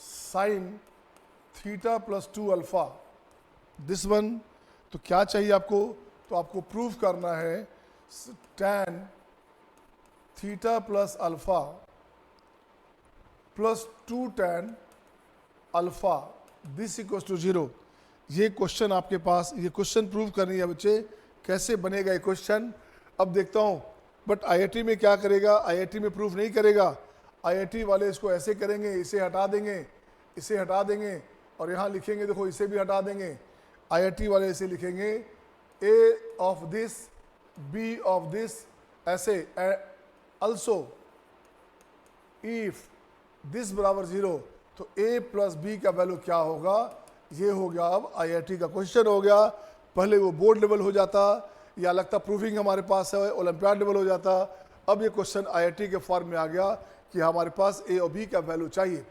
sine theta plus 2 alpha this one. तो क्या चाहिए आपको, तो आपको प्रूव करना है tan theta plus alpha plus 2 tan alpha this equals to 0। ये क्वेश्चन आपके पास, ये क्वेश्चन प्रूव करनी है बच्चे। कैसे बनेगा ये क्वेश्चन अब देखता हूँ। बट आईआईटी में क्या करेगा, आईआईटी में प्रूफ नहीं करेगा। आईआईटी वाले इसको ऐसे करेंगे, इसे हटा देंगे, इसे हटा देंगे और यहाँ लिखेंगे देखो इसे भी हटा देंगे। आईआईटी वाले इसे लिखेंगे A of this B of this ऐसे अल्सो इफ दिस बराबर 0। तो ए प्लस बी का वैल्यू क्या होगा, ये हो गया अब आईआईटी का क्वेश्चन हो गया। पहले वो बोर्ड लेवल हो जाता या लगता प्रूफिंग हमारे पास है ओलंपियाड लेवल हो जाता। अब ये क्वेश्चन आईआईटी के फॉर्म में आ गया कि हमारे पास ए और बी का वैल्यू चाहिए।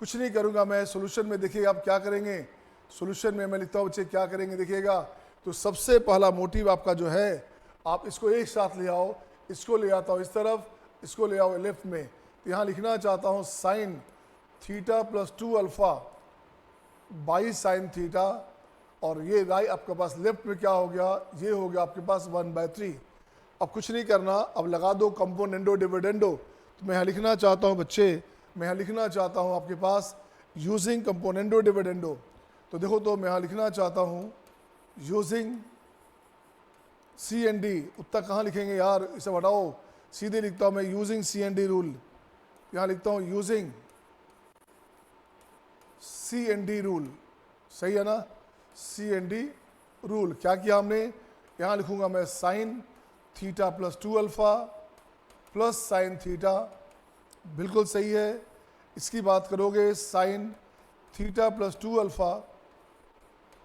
कुछ नहीं करूँगा मैं, सोल्यूशन में देखिएगा आप क्या करेंगे। सोल्यूशन में मैं लिखता हूँ बच्चे क्या करेंगे देखिएगा। तो सबसे पहला मोटिव आपका जो है, आप इसको एक साथ ले आओ, इसको ले आता हूँ इस तरफ, इसको ले आओ लेफ्ट में। तो यहाँ लिखना चाहता हूँ sign theta plus 2 alpha by sine theta, और ये राइट आपके पास लेफ्ट में क्या हो गया, ये हो गया आपके पास 1/3। अब कुछ नहीं करना, अब लगा दो कंपोनेंडो डिविडेंडो। तो मैं यहाँ लिखना चाहता हूँ बच्चे, मैं यहाँ लिखना चाहता हूँ आपके पास यूजिंग कंपोनेंडो डिविडेंडो। तो देखो तो मैं यहाँ लिखना चाहता हूँ यूजिंग सी एन डी। उत्तर कहाँ लिखेंगे यार, इसे हटाओ, सीधे लिखता हूँ मैं using C N D rule. यहाँ लिखता हूँ using C N D rule, सही है ना, सी एन डी रूल। क्या किया हमने, यहाँ लिखूंगा मैं sign theta plus 2 alpha plus sine theta, बिल्कुल सही है। इसकी बात करोगे sign theta plus 2 alpha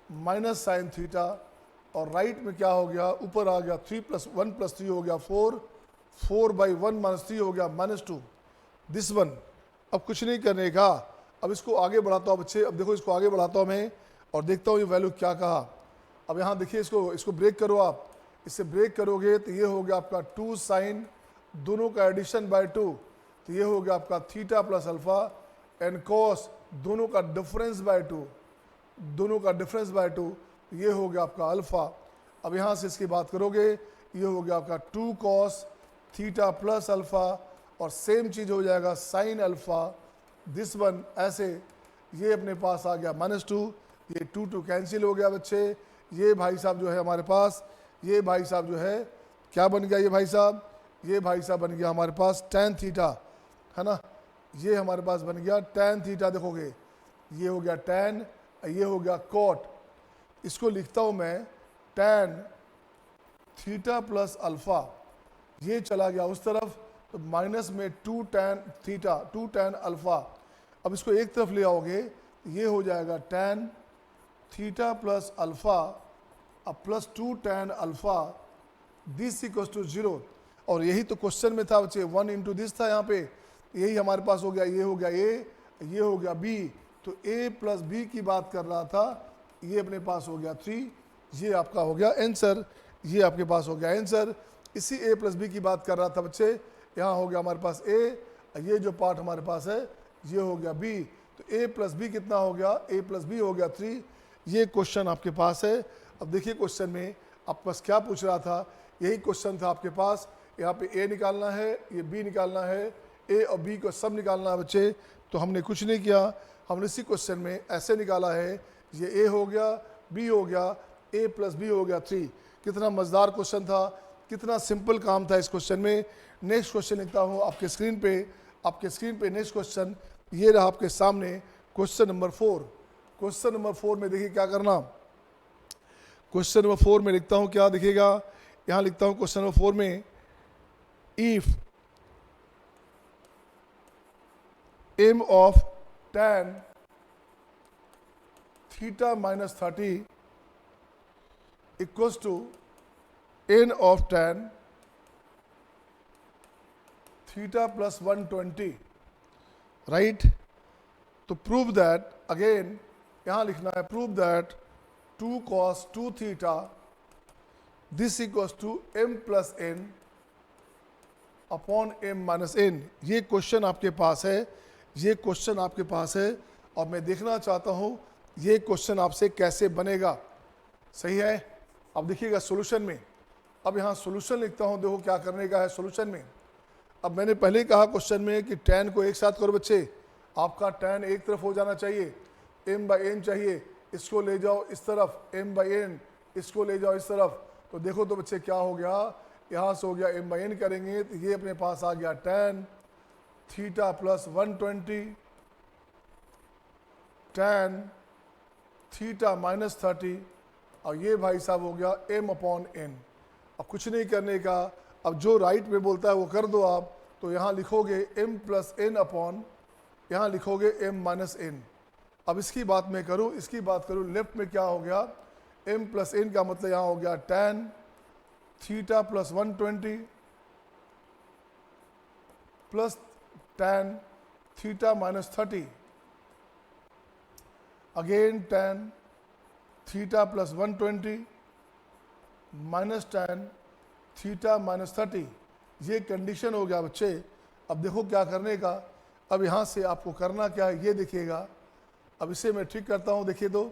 minus sine theta, और राइट में क्या हो गया, ऊपर आ गया 3 + 1 + 3 हो गया 4, 4/1 - 3 हो गया -2 दिस वन। अब कुछ नहीं करने का, अब इसको आगे बढ़ाता हूँ बच्चे। अब देखो इसको आगे बढ़ाता हूँ मैं और देखता हूँ ये वैल्यू क्या कहा। अब यहाँ देखिए इसको ब्रेक करो आप, इससे ब्रेक करोगे तो ये हो गया आपका 2 साइन, दोनों का एडिशन बाय 2, तो ये हो गया आपका theta plus alpha and cos, दोनों का डिफरेंस बाय 2, दोनों का डिफरेंस बाय 2, ये हो गया आपका अल्फा। अब यहाँ से इसकी बात करोगे, ये हो गया आपका 2 कॉस थीटा प्लस अल्फा, और सेम चीज़ हो जाएगा साइन अल्फा दिस वन ऐसे। ये अपने पास आ गया -2, ये 2 कैंसिल हो गया बच्चे। ये भाई साहब जो है हमारे पास, ये भाई साहब जो है क्या बन गया, ये भाई साहब, ये भाई साहब बन गया हमारे पास tan थीटा, है ना, ये हमारे पास बन गया tan थीटा। देखोगे ये हो गया tan, ये हो गया cot। इसको लिखता हूँ मैं tan थीटा प्लस अल्फा, ये चला गया उस तरफ, तो माइनस में 2 tan थीटा, 2 tan अल्फा। अब इसको एक तरफ ले आओगे, ये हो जाएगा tan थीटा प्लस अल्फा अब plus 2 tan alpha this equals to 0। और यही तो क्वेश्चन में था बच्चे, 1 × दिस था यहाँ पे, यही हमारे पास हो गया, ये हो गया ए, ये हो गया बी। तो ए प्लस बी की बात कर रहा था, ये अपने पास हो गया 3, ये आपका हो गया आंसर, ये आपके पास हो गया आंसर। इसी ए प्लस बी की बात कर रहा था बच्चे, यहाँ हो गया हमारे पास ए, ये जो पार्ट हमारे पास है ये हो गया बी। तो ए प्लस बी कितना हो गया, ए प्लस बी हो गया 3। ये क्वेश्चन आपके पास है। अब देखिए क्वेश्चन में आपके पास क्या पूछ रहा था, यही क्वेश्चन था आपके पास। यहाँ पे ए निकालना है, ये बी निकालना है, ए और बी को सब निकालना है बच्चे। तो हमने कुछ नहीं किया, हमने इसी क्वेश्चन में ऐसे निकाला है, ये ए हो गया, बी हो गया, ए प्लस बी हो गया 3। कितना मज़ेदार क्वेश्चन था, कितना सिंपल काम था इस क्वेश्चन में। नेक्स्ट क्वेश्चन लिखता हूँ आपके स्क्रीन पे, आपके स्क्रीन पे नेक्स्ट क्वेश्चन ये रहा आपके सामने, क्वेश्चन नंबर 4। क्वेश्चन नंबर 4 में देखिए क्या करना, क्वेश्चन नंबर 4 में लिखता हूँ क्या दिखेगा, यहाँ लिखता हूँ क्वेश्चन नंबर 4 में if m of tan θ - 30 equals to n of tan theta plus 120, right. तो प्रूव दैट, अगेन यहां लिखना है, prove that 2 cos 2 theta this equals to m plus n upon m minus n। ये question आपके पास है, ये क्वेश्चन आपके पास है, और मैं देखना चाहता हूं ये क्वेश्चन आपसे कैसे बनेगा। सही है। अब देखिएगा सोल्यूशन में, अब यहाँ सोल्यूशन लिखता हूँ, देखो क्या करने का है सोल्यूशन में। अब मैंने पहले ही कहा क्वेश्चन में कि tan को एक साथ करो बच्चे, आपका tan एक तरफ हो जाना चाहिए, m बाई n चाहिए, इसको ले जाओ इस तरफ, m बाई n, इसको ले जाओ इस तरफ। तो देखो तो बच्चे क्या हो गया, यहाँ से हो गया m बाई n करेंगे तो ये अपने पास आ गया tan theta plus 120 tan theta minus 30, और ये भाई साहब हो गया m अपॉन n। अब कुछ नहीं करने का, अब जो राइट में बोलता है वो कर दो आप। तो यहाँ लिखोगे m प्लस n अपॉन, यहाँ लिखोगे m माइनस n। अब इसकी बात मैं करूँ, इसकी बात करूँ, लेफ्ट में क्या हो गया, m प्लस n का मतलब यहाँ हो गया tan theta plus 120 plus tan theta minus 30, again tan theta plus 120 minus tan theta minus 30। ये कंडीशन हो गया बच्चे। अब देखो क्या करने का, अब यहाँ से आपको करना क्या है ये देखिएगा। अब इसे मैं ठीक करता हूँ, देखिए तो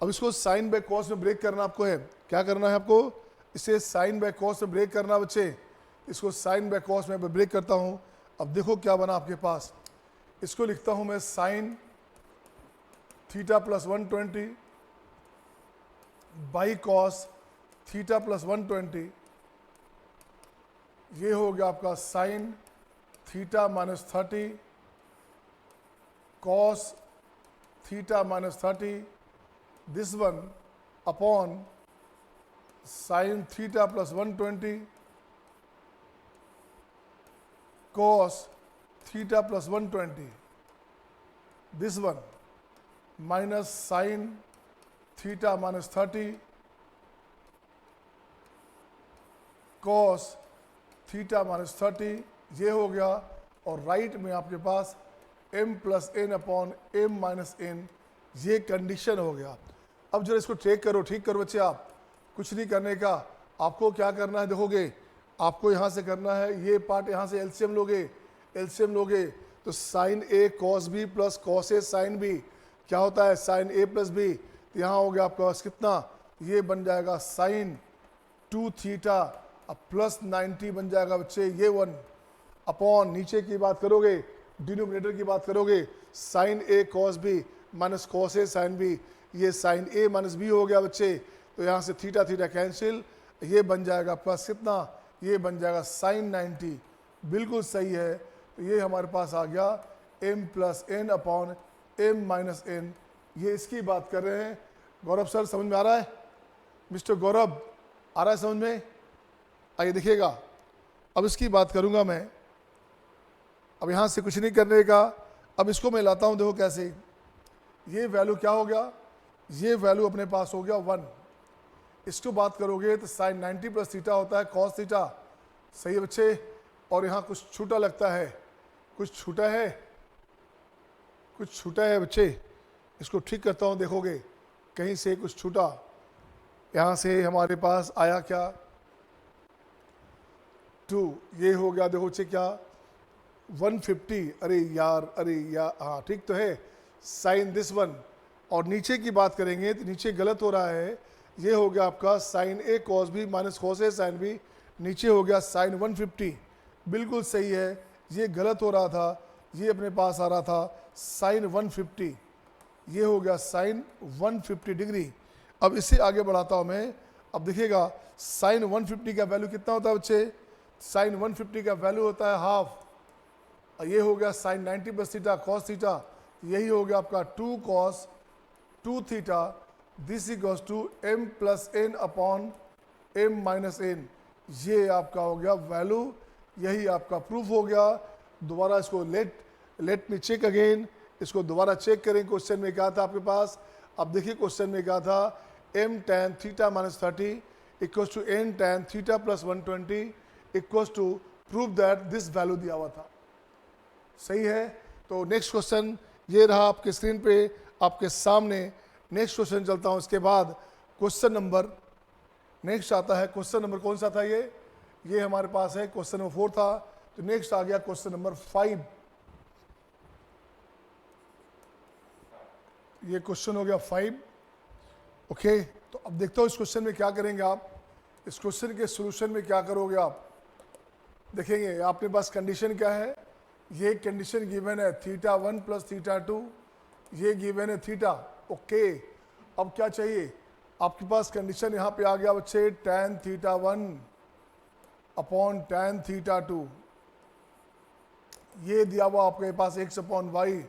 अब इसको साइन बाय कॉस में ब्रेक करना आपको है। क्या करना है आपको, इसे साइन बाय कॉस में ब्रेक करना बच्चे। इसको साइन बाय कॉस में ब्रेक करता हूँ। अब देखो क्या बना आपके पास, इसको लिखता हूँ मैं sign theta plus 120 by cos theta plus 120, ये हो गया आपका sine theta minus 30 cos theta minus 30, this one upon sine theta plus 120 cos theta plus 120, this one minus sine theta minus 30 cos theta minus 30, ये हो गया। और right में आपके पास m plus n upon m minus n, ये condition हो गया। अब जरा इसको चेक करो, ठीक करो बच्चे। आप कुछ नहीं करने का, आपको क्या करना है देखोगे, आपको यहाँ से करना है ये पार्ट, यहाँ से एलसीएम लोगे, एलसीएम लोगे तो sine a cos b plus cos a sine b क्या होता है, साइन a प्लस b। तो यहाँ हो गया आपके पास कितना, ये बन जाएगा साइन 2 थीटा, अब प्लस 90 बन जाएगा बच्चे, ये 1 अपॉन नीचे की बात करोगे, डिनोमिनेटर की बात करोगे, sine a cos b minus cos a sine b, ये साइन a माइनस b हो गया बच्चे। तो यहाँ से थीटा थीटा कैंसिल, ये बन जाएगा प्लस कितना, ये बन जाएगा साइन 90, बिल्कुल सही है। तो ये हमारे पास आ गया m plus n upon m minus n, ये इसकी बात कर रहे हैं। गौरव सर समझ में आ रहा है, मिस्टर गौरव आ रहा है समझ में, आइए देखिएगा। अब इसकी बात करूंगा मैं, अब यहाँ से कुछ नहीं करने का, अब इसको मैं लाता हूँ, देखो कैसे, ये वैल्यू क्या हो गया, ये वैल्यू अपने पास हो गया 1। इसको बात करोगे तो साइन 90 प्लस थीटा होता है कॉस थीटा, सही है बच्चे। और यहाँ कुछ छूटा लगता है, कुछ छूटा है, कुछ छूटा है बच्चे। इसको ठीक करता हूँ, देखोगे कहीं से कुछ छूटा, यहाँ से हमारे पास आया क्या 2, ये हो गया देखो बच्चे क्या 150, अरे यार हाँ ठीक तो है, साइन दिस वन। और नीचे की बात करेंगे तो नीचे गलत हो रहा है, ये हो गया आपका sine a cos b minus cos a sine b, नीचे हो गया साइन 150, बिल्कुल सही है, ये गलत हो रहा था, ये अपने पास आ रहा था साइन 150, ये हो गया साइन 150 डिग्री। अब इससे आगे बढ़ाता हूँ मैं, अब देखिएगा साइन 150 का वैल्यू कितना होता है बच्चे, साइन 150 का वैल्यू होता है हाफ, ये हो गया sine 90 plus theta cos theta, यही हो गया आपका 2 cos 2 theta, this equals to m plus n upon m minus n, ये आपका हो गया वैल्यू, यही आपका प्रूफ हो गया। दोबारा इसको लेट मी चेक अगेन, इसको दोबारा चेक करें, क्वेश्चन में क्या था आपके पास। अब देखिए क्वेश्चन में क्या था, m tan theta minus 30 equals to n tan theta plus 120 equals to prove that this value दिया हुआ था। सही है। तो नेक्स्ट क्वेश्चन ये रहा आपके स्क्रीन पे आपके सामने। नेक्स्ट क्वेश्चन चलता हूँ। इसके बाद क्वेश्चन नंबर नेक्स्ट आता है। क्वेश्चन नंबर कौन सा था ये हमारे पास है क्वेश्चन नंबर 4 था। तो नेक्स्ट आ गया क्वेश्चन नंबर 5। ये क्वेश्चन हो गया 5। ओके, तो अब देखता हूँ इस क्वेश्चन में क्या करेंगे आप। इस क्वेश्चन के सॉल्यूशन में क्या करोगे आप देखेंगे। आपके पास कंडीशन क्या है, ये कंडीशन गिवन है थीटा 1 प्लस थीटा 2, ये गिवन है थीटा। ओके, अब क्या चाहिए आपके पास कंडीशन यहाँ पे आ गया बच्चे tan theta 1 upon tan theta 2, ये दिया हुआ आपके पास x अपॉन वाई।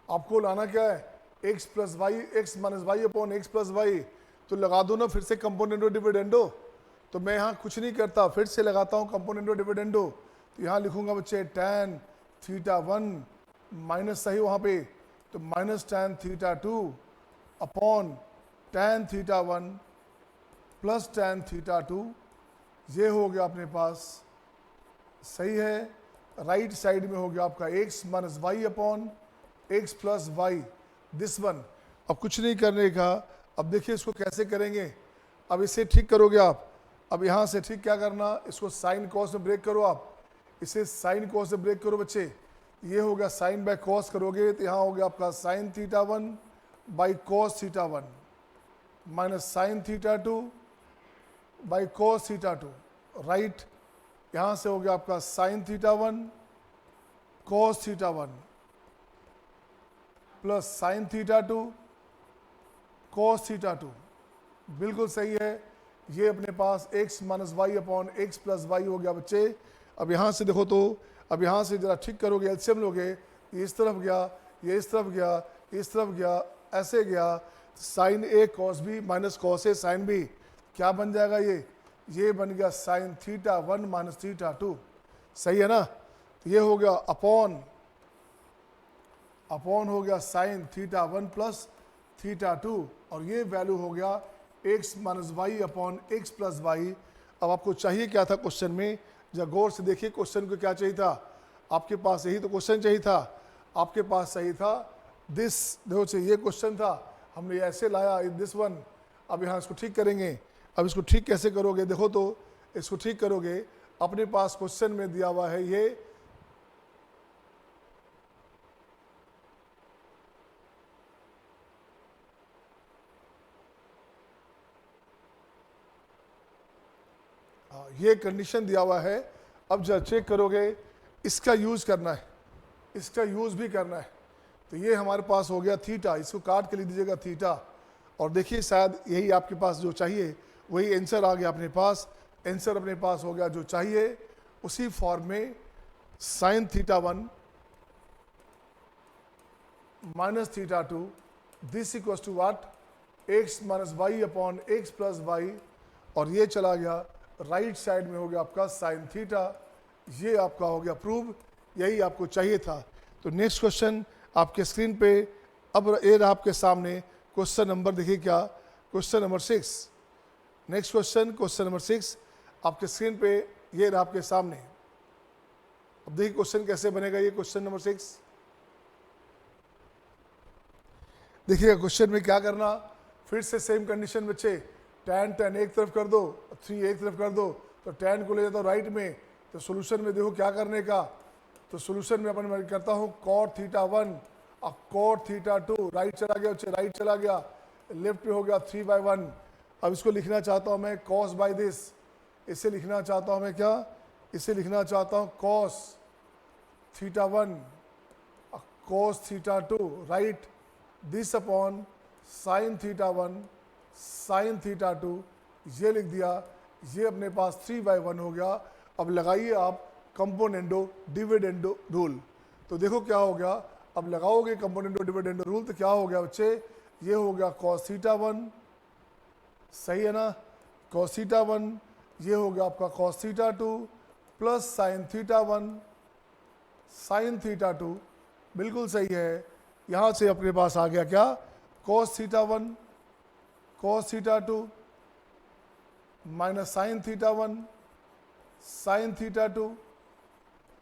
आपको लाना क्या है x plus y, x minus Y upon x plus y. तो लगा दो ना फिर से कंपोनेंडो डिविडेंडो। तो मैं यहाँ कुछ नहीं करता, फिर से लगाता हूँ कंपोनेंडो डिविडेंडो। तो यहाँ लिखूंगा बच्चे tan थीटा 1 माइनस सही वहाँ पे, तो minus tan theta 2 upon tan theta 1 plus tan theta 2। ये हो गया अपने पास, सही है। राइट साइड में हो गया आपका x minus Y upon x plus y, this one. अब कुछ नहीं करने का। अब देखिए इसको कैसे करेंगे। अब इसे ठीक करोगे आप। अब यहाँ से ठीक क्या करना, इसको साइन कॉस में ब्रेक करो आप। इसे साइन कॉस से ब्रेक करो बच्चे। ये हो गया साइन बाय कॉस करोगे तो यहाँ हो गया आपका sine theta 1 by cos theta 1 minus sine theta 2 by cos theta 2, right. यहाँ से हो गया आपका sine theta 1 cos theta 1 plus sine theta 2 cos theta 2, बिल्कुल सही है। ये अपने पास x minus Y upon x plus y हो गया बच्चे। अब यहाँ से देखो तो, अब यहाँ से जरा ठीक करोगे, एलसीएम लोगे, ये इस तरफ गया, ये इस तरफ गया, इस तरफ गया, ऐसे गया। Sign A cos B minus cos A sine B, क्या बन जाएगा ये बन गया साइन थीटा 1 माइनस थीटा 2, सही है ना। तो ये हो गया अपॉन हो गया साइन थीटा 1 प्लस थीटा 2, और ये वैल्यू हो गया x minus Y upon x plus y. अब आपको चाहिए क्या था क्वेश्चन में, जब गौर से देखिए क्वेश्चन को क्या चाहिए था। आपके पास यही तो क्वेश्चन चाहिए था, आपके पास सही था दिस। देखो चाहिए ये क्वेश्चन था, हमने ऐसे लाया दिस वन। अब यहाँ इसको ठीक करेंगे। अब इसको ठीक कैसे करोगे, देखो तो इसको ठीक करोगे। अपने पास क्वेश्चन में दिया हुआ है ये ये कंडीशन दिया हुआ है। अब जब चेक करोगे इसका यूज़ करना है, इसका यूज़ भी करना है। तो ये हमारे पास हो गया थीटा, इसको काट के लिख दीजिएगा थीटा। और देखिए शायद यही आपके पास जो चाहिए वही आंसर आ गया अपने पास। आंसर अपने पास हो गया जो चाहिए उसी फॉर्म में sine theta 1 minus theta 2 this equals to what x minus Y upon x plus y. और ये चला गया राइट साइड में हो गया आपका साइन थीटा। ये आपका हो गया प्रूव, यही आपको चाहिए था। तो नेक्स्ट क्वेश्चन आपके स्क्रीन पे अब ये रहा आपके सामने। क्वेश्चन नंबर देखिए क्या, question number 6। Next question number 6 आपके स्क्रीन पे ये रहा आपके सामने। अब देखिए क्वेश्चन कैसे बनेगा। ये क्वेश्चन नंबर 6 देखिएगा। क्वेश्चन में क्या करना, फिर से सेम कंडीशन बच्चे, tan एक तरफ कर दो, 3 एक तरफ कर दो, तो tan को ले जाता हूँ राइट में। तो सोल्यूशन में देखो क्या करने का। तो सोल्यूशन में अपन मैं करता हूँ cot थीटा 1 और cot थीटा 2, राइट चला गया बच्चे, राइट चला गया, लेफ्ट पे हो गया 3/1। अब इसको लिखना चाहता हूँ मैं cos बाय दिस। इसे लिखना चाहता हूँ मैं क्या, इसे लिखना चाहता हूँ cos theta 1 cos theta 2, right, this upon sign theta 1 sign theta 2, ये लिख दिया। ये अपने पास 3/1 हो गया। अब लगाइए आप कंपोनेंडो डिविडेंडो रूल। तो देखो क्या हो गया, अब लगाओगे कंपोनेंडो डिविडेंडो रूल तो क्या हो गया बच्चे, ये हो गया cos थीटा 1, सही है ना, cos थीटा 1। ये हो गया आपका cos theta 2 plus sine theta 1 sign theta 2, बिल्कुल सही है। यहाँ से अपने पास आ गया क्या cos theta 1 cos theta 2 minus sine theta 1 sign theta 2।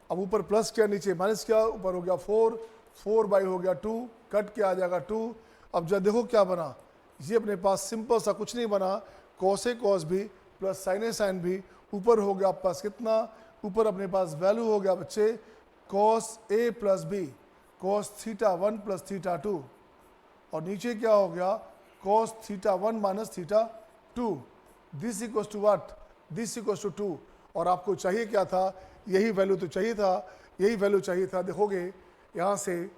अब ऊपर प्लस किया, नीचे माइनस किया, ऊपर हो गया 4, 4 हो गया 2, कट के आ जाएगा 2। अब जब देखो क्या बना, ये अपने पास सिंपल सा कुछ नहीं बना, cos A cos B plus sign A sine B. ऊपर हो गया आपके पास कितना, ऊपर अपने पास वैल्यू हो गया बच्चे cos A plus B cos theta 1 plus theta 2, और नीचे क्या हो गया cos theta 1 minus theta 2। This equals to what, this equals to 2। और आपको चाहिए क्या था, यही वैल्यू तो चाहिए था, यही वैल्यू चाहिए था। देखोगे यहाँ से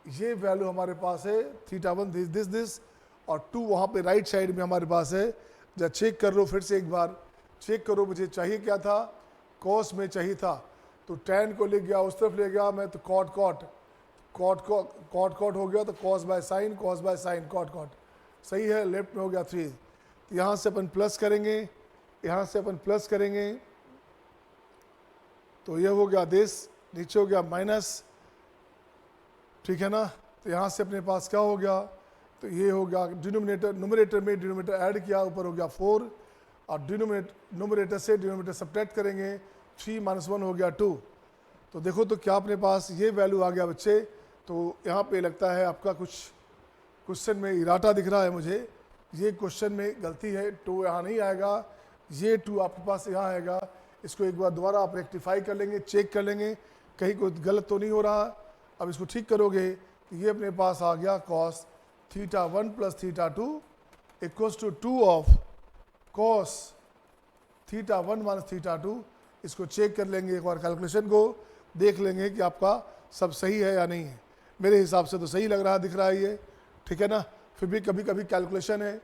ये वैल्यू हमारे पास है थीटा 1 दिस और 2 वहाँ पे राइट साइड में हमारे पास है। जब चेक कर लो, फिर से एक बार चेक करो, मुझे चाहिए क्या था, कॉस में चाहिए था तो tan को ले गया उस तरफ ले गया मैं, तो कॉट हो गया, तो कॉस बाय साइन कॉट सही है, लेफ्ट में हो गया 3। तो यहाँ से अपन प्लस करेंगे, यहाँ से अपन प्लस करेंगे, तो ये हो गया दिस, नीचे हो गया माइनस, ठीक है ना। तो यहाँ से अपने पास क्या हो गया, तो ये हो गया डिनोमिनेटर, न्यूमरेटर में डिनोमिनेटर ऐड किया, ऊपर हो गया 4, और न्यूमरेटर से डिनोमिनेटर सब्ट्रैक्ट करेंगे, 3 - 1 हो गया 2। तो देखो तो क्या अपने पास ये वैल्यू आ गया बच्चे। तो यहाँ पे लगता है आपका कुछ क्वेश्चन में इराटा दिख रहा है मुझे, ये क्वेश्चन में गलती है, 2 यहाँ नहीं आएगा, ये 2 आपके पास यहाँ आएगा। इसको एक बार दोबारा आप रेक्टिफाई कर लेंगे, चेक कर लेंगे कहीं कुछ गलत तो नहीं हो रहा। अब इसको ठीक करोगे तो ये अपने पास आ गया cos theta 1 plus theta 2 equals to 2 of cos theta 1 minus theta 2। इसको चेक कर लेंगे, एक बार कैलकुलेशन को देख लेंगे कि आपका सब सही है या नहीं है। मेरे हिसाब से तो सही लग रहा है, दिख रहा है ये, ठीक है ना। फिर भी कभी कभी कैलकुलेशन है,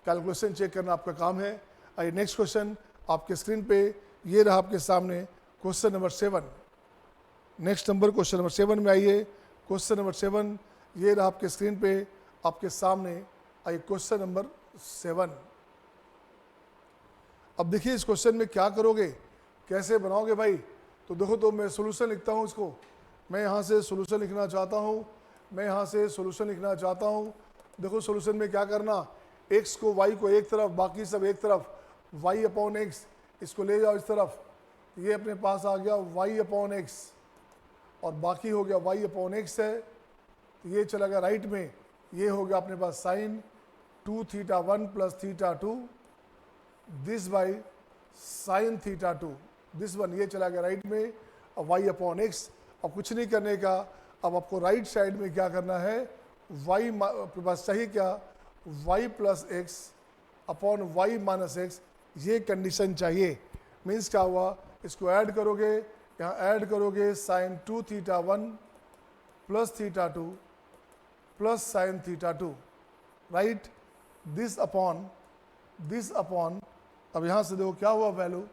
कैलकुलेशन चेक करना आपका काम है। आइए नेक्स्ट क्वेश्चन आपके स्क्रीन पे ये रहा आपके सामने, question number 7। Next number question number 7 में आइए। क्वेश्चन नंबर 7 ये रहा आपके स्क्रीन पे आपके सामने। आइए क्वेश्चन नंबर 7। अब देखिए इस क्वेश्चन में क्या करोगे, कैसे बनाओगे भाई। तो देखो, तो मैं सोल्यूशन लिखता हूँ इसको, मैं यहाँ से सोल्यूशन लिखना चाहता हूँ, मैं यहाँ से सोल्यूशन लिखना चाहता हूँ। देखो सोल्यूशन में क्या करना, x को y को एक तरफ, बाकी सब एक तरफ, y अपॉन एक्स, इसको ले जाओ इस तरफ, ये अपने पास आ गया y अपॉन एक्स, और बाकी हो गया y अपॉन एक्स है, तो ये चला गया राइट में, ये हो गया अपने पास sine 2 theta 1 plus theta 2 this by sine theta 2 this one, ये चला गया राइट में, अब y अपॉन एक्स। अब कुछ नहीं करने का, अब आपको राइट साइड में क्या करना है, y आपके पास चाहिए क्या, y plus x upon y minus x, ये कंडीशन चाहिए। मीन्स क्या हुआ, इसको ऐड करोगे, यहाँ ऐड करोगे sine 2 theta 1 plus theta 2 plus sine theta 2, right, this upon, अब यहाँ से देखो क्या हुआ वैल्यू,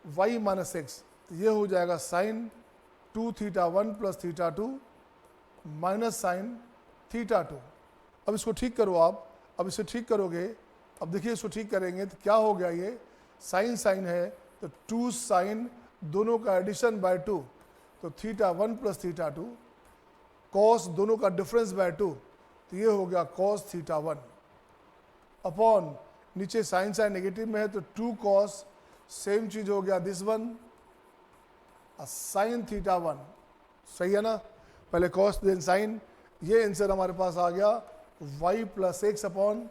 y माइनस एक्स, तो ये हो जाएगा sine 2 theta 1 plus theta 2 minus sine theta 2। अब इसको ठीक करो आप, अब इसे ठीक करोगे, अब देखिए इसको ठीक करेंगे तो क्या हो गया, ये साइन साइन है तो 2 साइन, दोनों का एडिशन बाय 2, तो थीटा 1 प्लस थीटा 2, कॉस दोनों का डिफरेंस बाय 2, तो ये हो गया कॉस थीटा 1 अपॉन, नीचे साइन साइन नेगेटिव में है तो 2 कॉस, सेम चीज हो गया दिस वन साइन थीटा 1, सही है ना, पहले कॉस देन साइन। ये आंसर हमारे पास आ गया y plus x upon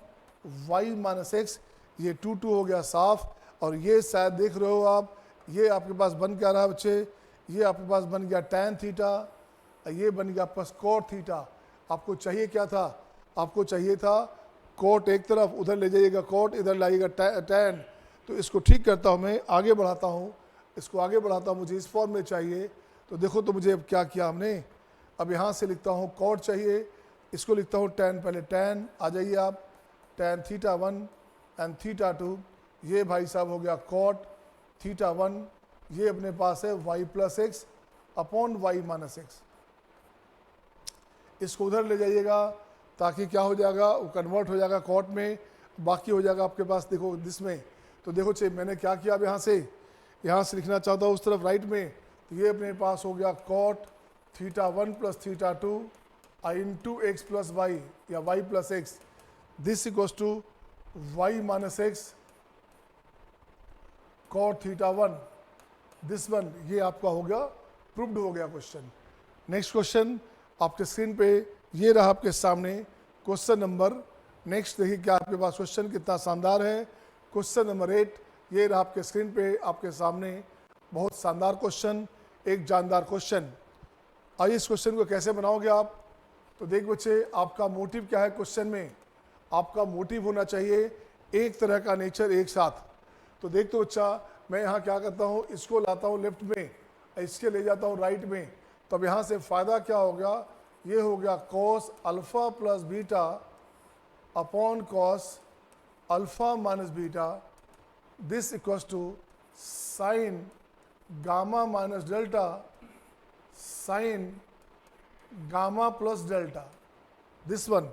y minus x, ये 2 हो गया साफ। और ये शायद देख रहे हो आप, ये आपके पास बन क्या रहा बच्चे, ये आपके पास बन गया tan थीटा, ये बन गया आपके पास cot थीटा। आपको चाहिए क्या था, आपको चाहिए था cot एक तरफ, उधर ले जाइएगा cot, इधर लाइएगा tan। तो इसको ठीक करता हूँ मैं, आगे बढ़ाता हूँ, इसको आगे बढ़ाता हूँ, मुझे इस फॉर्म में चाहिए। तो देखो तो मुझे अब क्या किया हमने, अब यहाँ से लिखता हूँ cot चाहिए, इसको लिखता हूँ tan, पहले tan आ जाइए आप, tan थीटा 1 एंड थीटा 2, ये भाई साहब हो गया cot थीटा 1, ये अपने पास है y plus x upon y minus x. इसको उधर ले जाइएगा ताकि क्या हो जाएगा, वो कन्वर्ट हो जाएगा cot में, बाकी हो जाएगा आपके पास देखो दिस में। तो देखो चाहिए मैंने क्या किया, अब यहाँ से लिखना चाहता हूँ उस तरफ राइट में, तो ये अपने पास हो गया cot theta 1 plus theta 2 into x plus y या y plus x, this equals to y minus x cot theta one, this one, ये आपका हो गया, प्रूव्ड हो गया क्वेश्चन। नेक्स्ट क्वेश्चन आपके स्क्रीन पे ये रहा आपके सामने क्वेश्चन नंबर, नेक्स्ट देखिए क्या आपके पास क्वेश्चन कितना शानदार है। क्वेश्चन नंबर 8 ये रहा आपके स्क्रीन पे आपके सामने, बहुत शानदार क्वेश्चन, एक जानदार क्वेश्चन। आइए इस क्वेश्चन को कैसे बनाओगे आप। तो देख बच्चे, आपका मोटिव क्या है क्वेश्चन में, आपका मोटिव होना चाहिए एक तरह का नेचर एक साथ। तो देख तो बच्चा, मैं यहाँ क्या करता हूँ, इसको लाता हूँ लेफ्ट में, इसके ले जाता हूँ राइट में। तब यहाँ से फ़ायदा क्या हो गया, ये हो गया cos alpha plus beta upon cos alpha minus beta, this equals to sine gamma minus delta sine gamma plus delta, this one,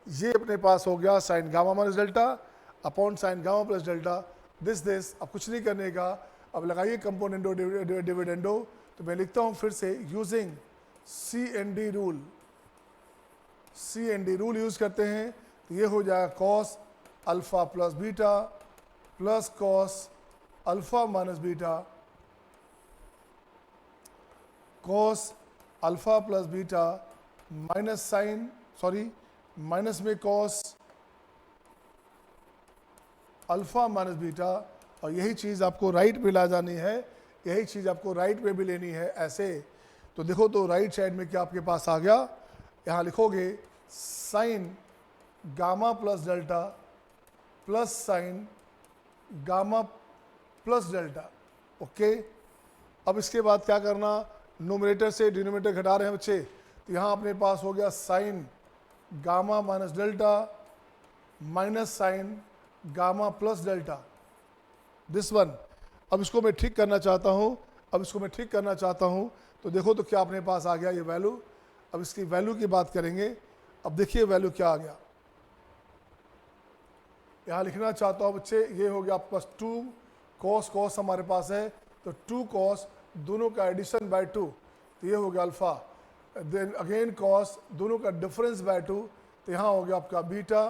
ये अपने पास हो गया sine gamma minus delta upon sine gamma plus delta, this. अब कुछ नहीं करने का, अब लगाइए कंपोनेंडो डिविडेंडो। तो मैं लिखता हूँ फिर से, using CND rule, CND rule use करते हैं। तो ये हो जाएगा cos alpha plus beta plus cos alpha minus beta, cos alpha plus beta minus sine, sorry minus में कॉस अल्फा माइनस बीटा, और यही चीज़ आपको राइट पे ला जानी है, यही चीज़ आपको राइट पे भी लेनी है ऐसे। तो देखो तो राइट साइड में क्या आपके पास आ गया, यहाँ लिखोगे sign gamma plus delta plus sign gamma plus delta, okay. अब इसके बाद क्या करना, नोमिनेटर से डिनोमिनेटर घटा रहे हैं बच्चे, तो यहाँ अपने पास हो गया sine gamma minus delta minus sign gamma plus delta, this one. अब इसको मैं ठीक करना चाहता हूँ, अब इसको मैं ठीक करना चाहता हूँ। तो देखो तो क्या अपने पास आ गया ये वैल्यू। अब इसकी वैल्यू की बात करेंगे। अब देखिए वैल्यू क्या आ गया, यहाँ लिखना चाहता हूँ बच्चे, ये हो गया आपके पास 2 कॉस, कॉस हमारे पास है तो 2 कॉस, दोनों का एडिशन बाय 2, तो ये हो गया अल्फा, देन अगेन कॉस, दोनों का डिफरेंस बाय 2, तो यहाँ हो गया आपका बीटा,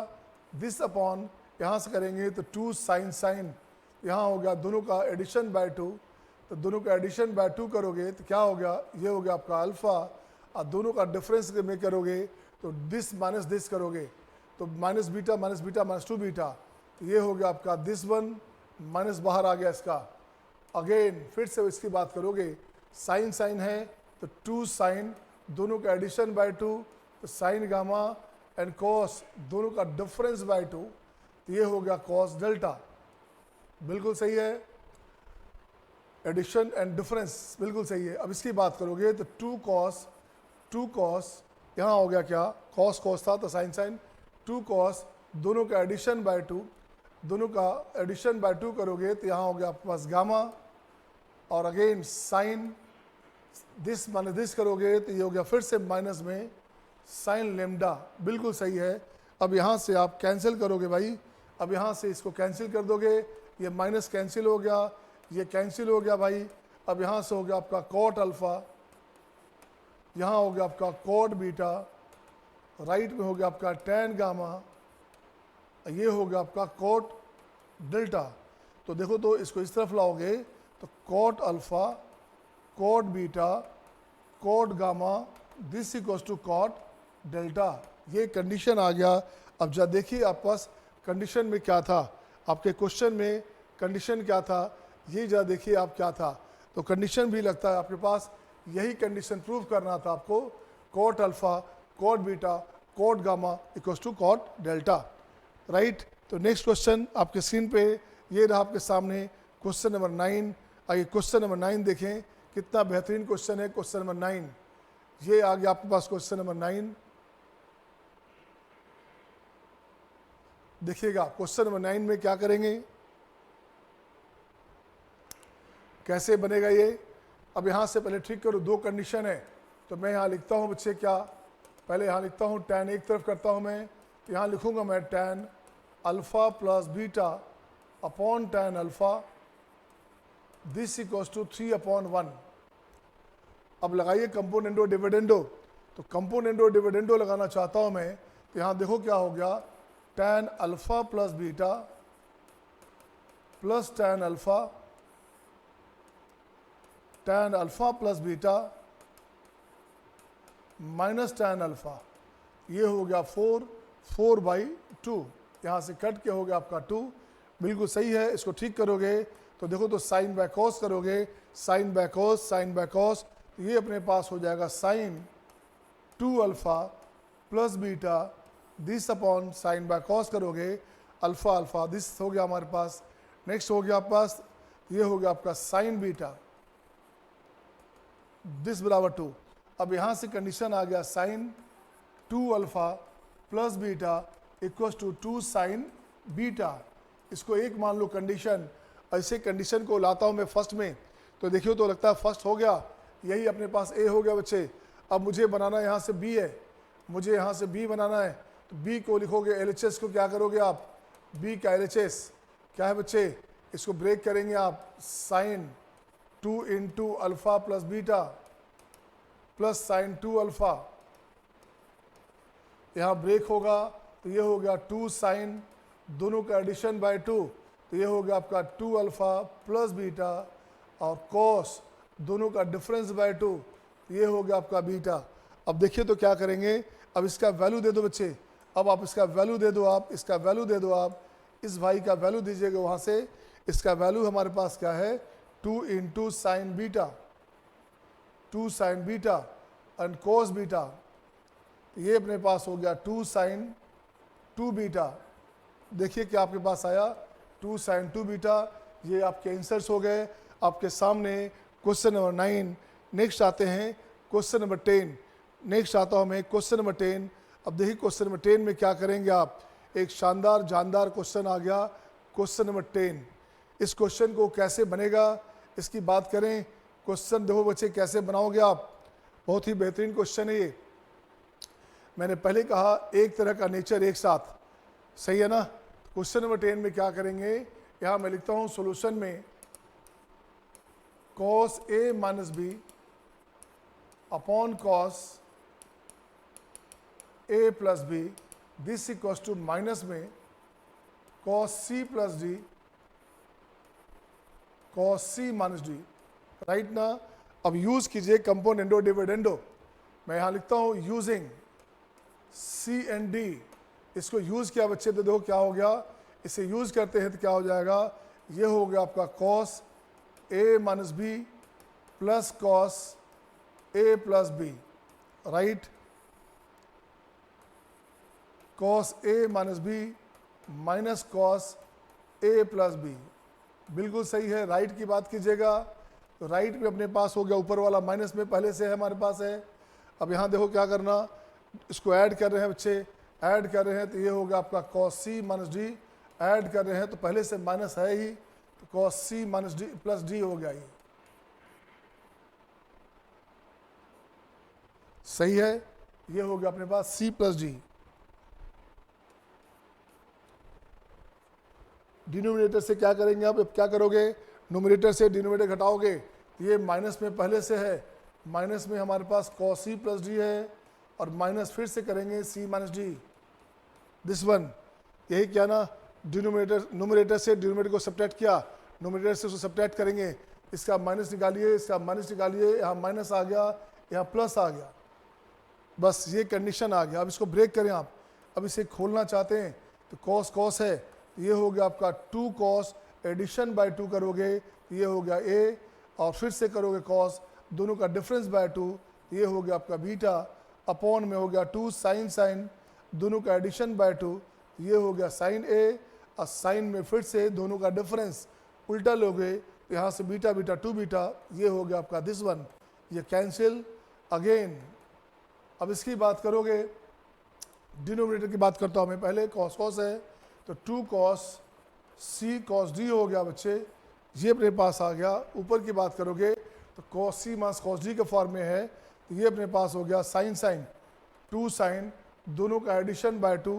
दिस अपॉन, यहाँ से करेंगे तो 2 साइन साइन, यहाँ हो गया दोनों का एडिशन बाय 2, तो दोनों का एडिशन बाय 2 करोगे तो क्या हो गया, ये हो गया आपका अल्फा, और दोनों का डिफरेंस में करोगे तो दिस माइनस दिस करोगे तो माइनस बीटा माइनस 2 बीटा, तो ये हो गया आपका दिस वन, माइनस बाहर आ गया इसका। अगेन फिर से इसकी बात करोगे, साइन साइन है तो 2 साइन, दोनों का एडिशन बाय 2, तो साइन गामा एंड कॉस, दोनों का डिफरेंस बाय 2, तो ये हो गया कॉस डेल्टा, बिल्कुल सही है, एडिशन एंड डिफरेंस बिल्कुल सही है। अब इसकी बात करोगे तो 2 कॉस, यहाँ हो गया क्या, कॉस कॉस था तो साइन साइन, 2 कॉस, दोनों का एडिशन बाय 2, दोनों का एडिशन बाय 2 करोगे तो यहाँ हो गया आपके पास गामा, और again sine this minus this करोगे तो ये हो गया फिर से माइनस में साइन लेमडा, बिल्कुल सही है। अब यहाँ से आप कैंसिल करोगे भाई, अब यहाँ से इसको कैंसिल कर दोगे, ये माइनस कैंसिल हो गया, ये कैंसिल हो गया भाई। अब यहाँ से हो गया आपका कॉट अल्फा, यहाँ हो गया आपका कॉट बीटा, राइट में हो गया आपका टैन गामा, ये हो गया आपका कॉट डेल्टा। तो देखो तो इसको इस तरफ लाओगे तो cot alpha cot beta cot gamma, this equals to cot delta, ये कंडीशन आ गया। अब जब देखिए आप पास कंडीशन में क्या था, आपके क्वेश्चन में कंडीशन क्या था, ये जरा देखिए आप क्या था। तो कंडीशन भी लगता है आपके पास यही कंडीशन प्रूव करना था आपको, cot alpha cot beta cot gamma equals to cot delta, right. तो नेक्स्ट क्वेश्चन आपके स्क्रीन पे ये रहा आपके सामने, क्वेश्चन नंबर 9। आइए क्वेश्चन नंबर 9 देखें, कितना बेहतरीन क्वेश्चन है क्वेश्चन नंबर 9। ये आ गया आपके पास क्वेश्चन नंबर 9, देखिएगा क्वेश्चन नंबर 9 में क्या करेंगे, कैसे बनेगा ये। अब यहाँ से पहले ठीक करो, 2 कंडीशन है तो मैं यहाँ लिखता हूँ बच्चे क्या, पहले यहाँ लिखता हूँ टैन एक तरफ करता हूँ मैं, तो यहाँ लिखूँगा मैं tan alpha plus beta upon tan alpha, this equals to 3/1। अब लगाइए कंपोनेंडो डिविडेंडो, तो कंपोनेंडो डिविडेंडो लगाना चाहता हूँ मैं, तो यहाँ देखो क्या हो गया, tan alpha plus beta plus tan alpha plus beta minus tan alpha, ये हो गया 4/2, यहाँ से कट के हो गया आपका 2। बिल्कुल सही है। इसको ठीक करोगे तो देखो तो साइन बाय कॉस करोगे, साइन बाय कॉस, ये अपने पास हो जाएगा sine 2 alpha plus beta this upon sine by cos करोगे अल्फा, दिस हो गया हमारे पास। नेक्स्ट हो गया आपके पास, ये हो गया आपका साइन बीटा दिस बराबर 2। अब यहाँ से कंडीशन आ गया sine 2 alpha plus beta equals to 2 sine beta. इसको एक मान लो कंडीशन, ऐसे कंडीशन को लाता हूँ मैं फर्स्ट में, तो देखियो तो लगता है फर्स्ट हो गया, यही अपने पास ए हो गया बच्चे। अब मुझे बनाना यहाँ से बी है, मुझे यहाँ से बी बनाना है, तो बी को लिखोगे LHS को क्या करोगे आप, बी का LHS क्या है बच्चे, इसको ब्रेक करेंगे आप, sine 2 into alpha plus beta plus sine 2 alpha, यहाँ ब्रेक होगा तो ये हो गया 2 साइन, दोनों का एडिशन बाय 2, तो ये हो गया आपका 2 अल्फा प्लस बीटा, और कॉस दोनों का डिफरेंस बाय 2, ये हो गया आपका बीटा। अब देखिए तो क्या करेंगे, अब इसका वैल्यू दे दो बच्चे, अब आप इसका वैल्यू दे दो, आप इसका वैल्यू दे दो, आप इस भाई का वैल्यू दीजिएगा वहाँ से। इसका वैल्यू हमारे पास क्या है, 2 into sine beta, 2 sine beta and cos beta, ये अपने पास हो गया 2 साइन 2 बीटा। देखिए क्या आपके पास आया, 2 साइन 2 बीटा। ये आपके आंसर्स हो गए आपके सामने क्वेश्चन नंबर 9। नेक्स्ट आते हैं क्वेश्चन नंबर 10। नेक्स्ट आता हूँ मैं क्वेश्चन नंबर 10। अब देखिए क्वेश्चन नंबर 10 में क्या करेंगे आप, एक शानदार जानदार क्वेश्चन आ गया, क्वेश्चन नंबर 10। इस क्वेश्चन को कैसे बनेगा इसकी बात करें। क्वेश्चन देखो बच्चे कैसे बनाओगे आप, बहुत ही बेहतरीन क्वेश्चन है ये। मैंने पहले कहा एक तरह का नेचर एक साथ, सही है ना। क्वेश्चन नंबर 10 में क्या करेंगे, यहाँ मैं लिखता हूँ सॉल्यूशन में cos A minus B upon cos A plus b this equals to minus में cos C plus d cos C minus d, right ना। अब यूज कीजिए कंपोनेंडो डिविडेंडो, मैं यहाँ लिखता हूँ यूजिंग C एंड D। इसको यूज किया बच्चे तो देखो क्या हो गया, इसे यूज करते हैं तो क्या हो जाएगा, ये हो गया आपका cos A minus b plus cos A plus b, right. cos A minus b minus cos A plus b, बिल्कुल सही है। राइट की बात कीजिएगा तो राइट में अपने पास हो गया, ऊपर वाला माइनस में पहले से है हमारे पास है। अब यहाँ देखो क्या करना, इसको ऐड कर रहे हैं बच्चे, ऐड कर रहे हैं तो ये हो गया आपका cos C minus D, add कर रहे हैं तो पहले से माइनस है ही, तो cos C minus D plus D हो गया ये, सही है। ये हो गया अपने पास C प्लस डी। डिनोमिनेटर से क्या करेंगे आप, अब क्या करोगे, नोमिनेटर से डिनोमिनेटर घटाओगे, ये माइनस में पहले से है, माइनस में हमारे पास cos C प्लस डी है, और माइनस फिर से करेंगे C minus D, this one, यही क्या ना। डिनोमिनेटर नोमिनेटर से डिनोमिनेटर को सब्ट्रैक्ट किया, नोमिनेटर से उसको सब्ट्रैक्ट करेंगे, इसका माइनस निकालिए, इसका माइनस निकालिए, यहाँ माइनस आ गया, यहाँ प्लस आ गया, बस ये कंडीशन आ गया। अब इसको ब्रेक करें आप, अब इसे खोलना चाहते हैं तो cos cos है, ये हो गया आपका 2 cos, एडिशन बाय 2 करोगे तो ये हो गया a, और फिर से करोगे cos, दोनों का डिफरेंस बाय 2, ये हो गया आपका बीटा, अपॉन में हो गया 2 साइन साइन, दोनों का एडिशन बाय 2, ये हो गया साइन a, और साइन में फिर से दोनों का डिफरेंस उल्टा लोगे तो यहाँ से बीटा बीटा 2 बीटा, ये हो गया आपका दिस वन, ये कैंसिल अगेन। अब इसकी बात करोगे, डिनोमिनेटर की बात करता हूँ मैं पहले, cos cos है तो 2 cos C cos D हो गया बच्चे, ये अपने पास आ गया। ऊपर की बात करोगे तो cos C minus cos D के फॉर्म में है, तो ये अपने पास हो गया साइन साइन 2 साइन, दोनों का addition by 2,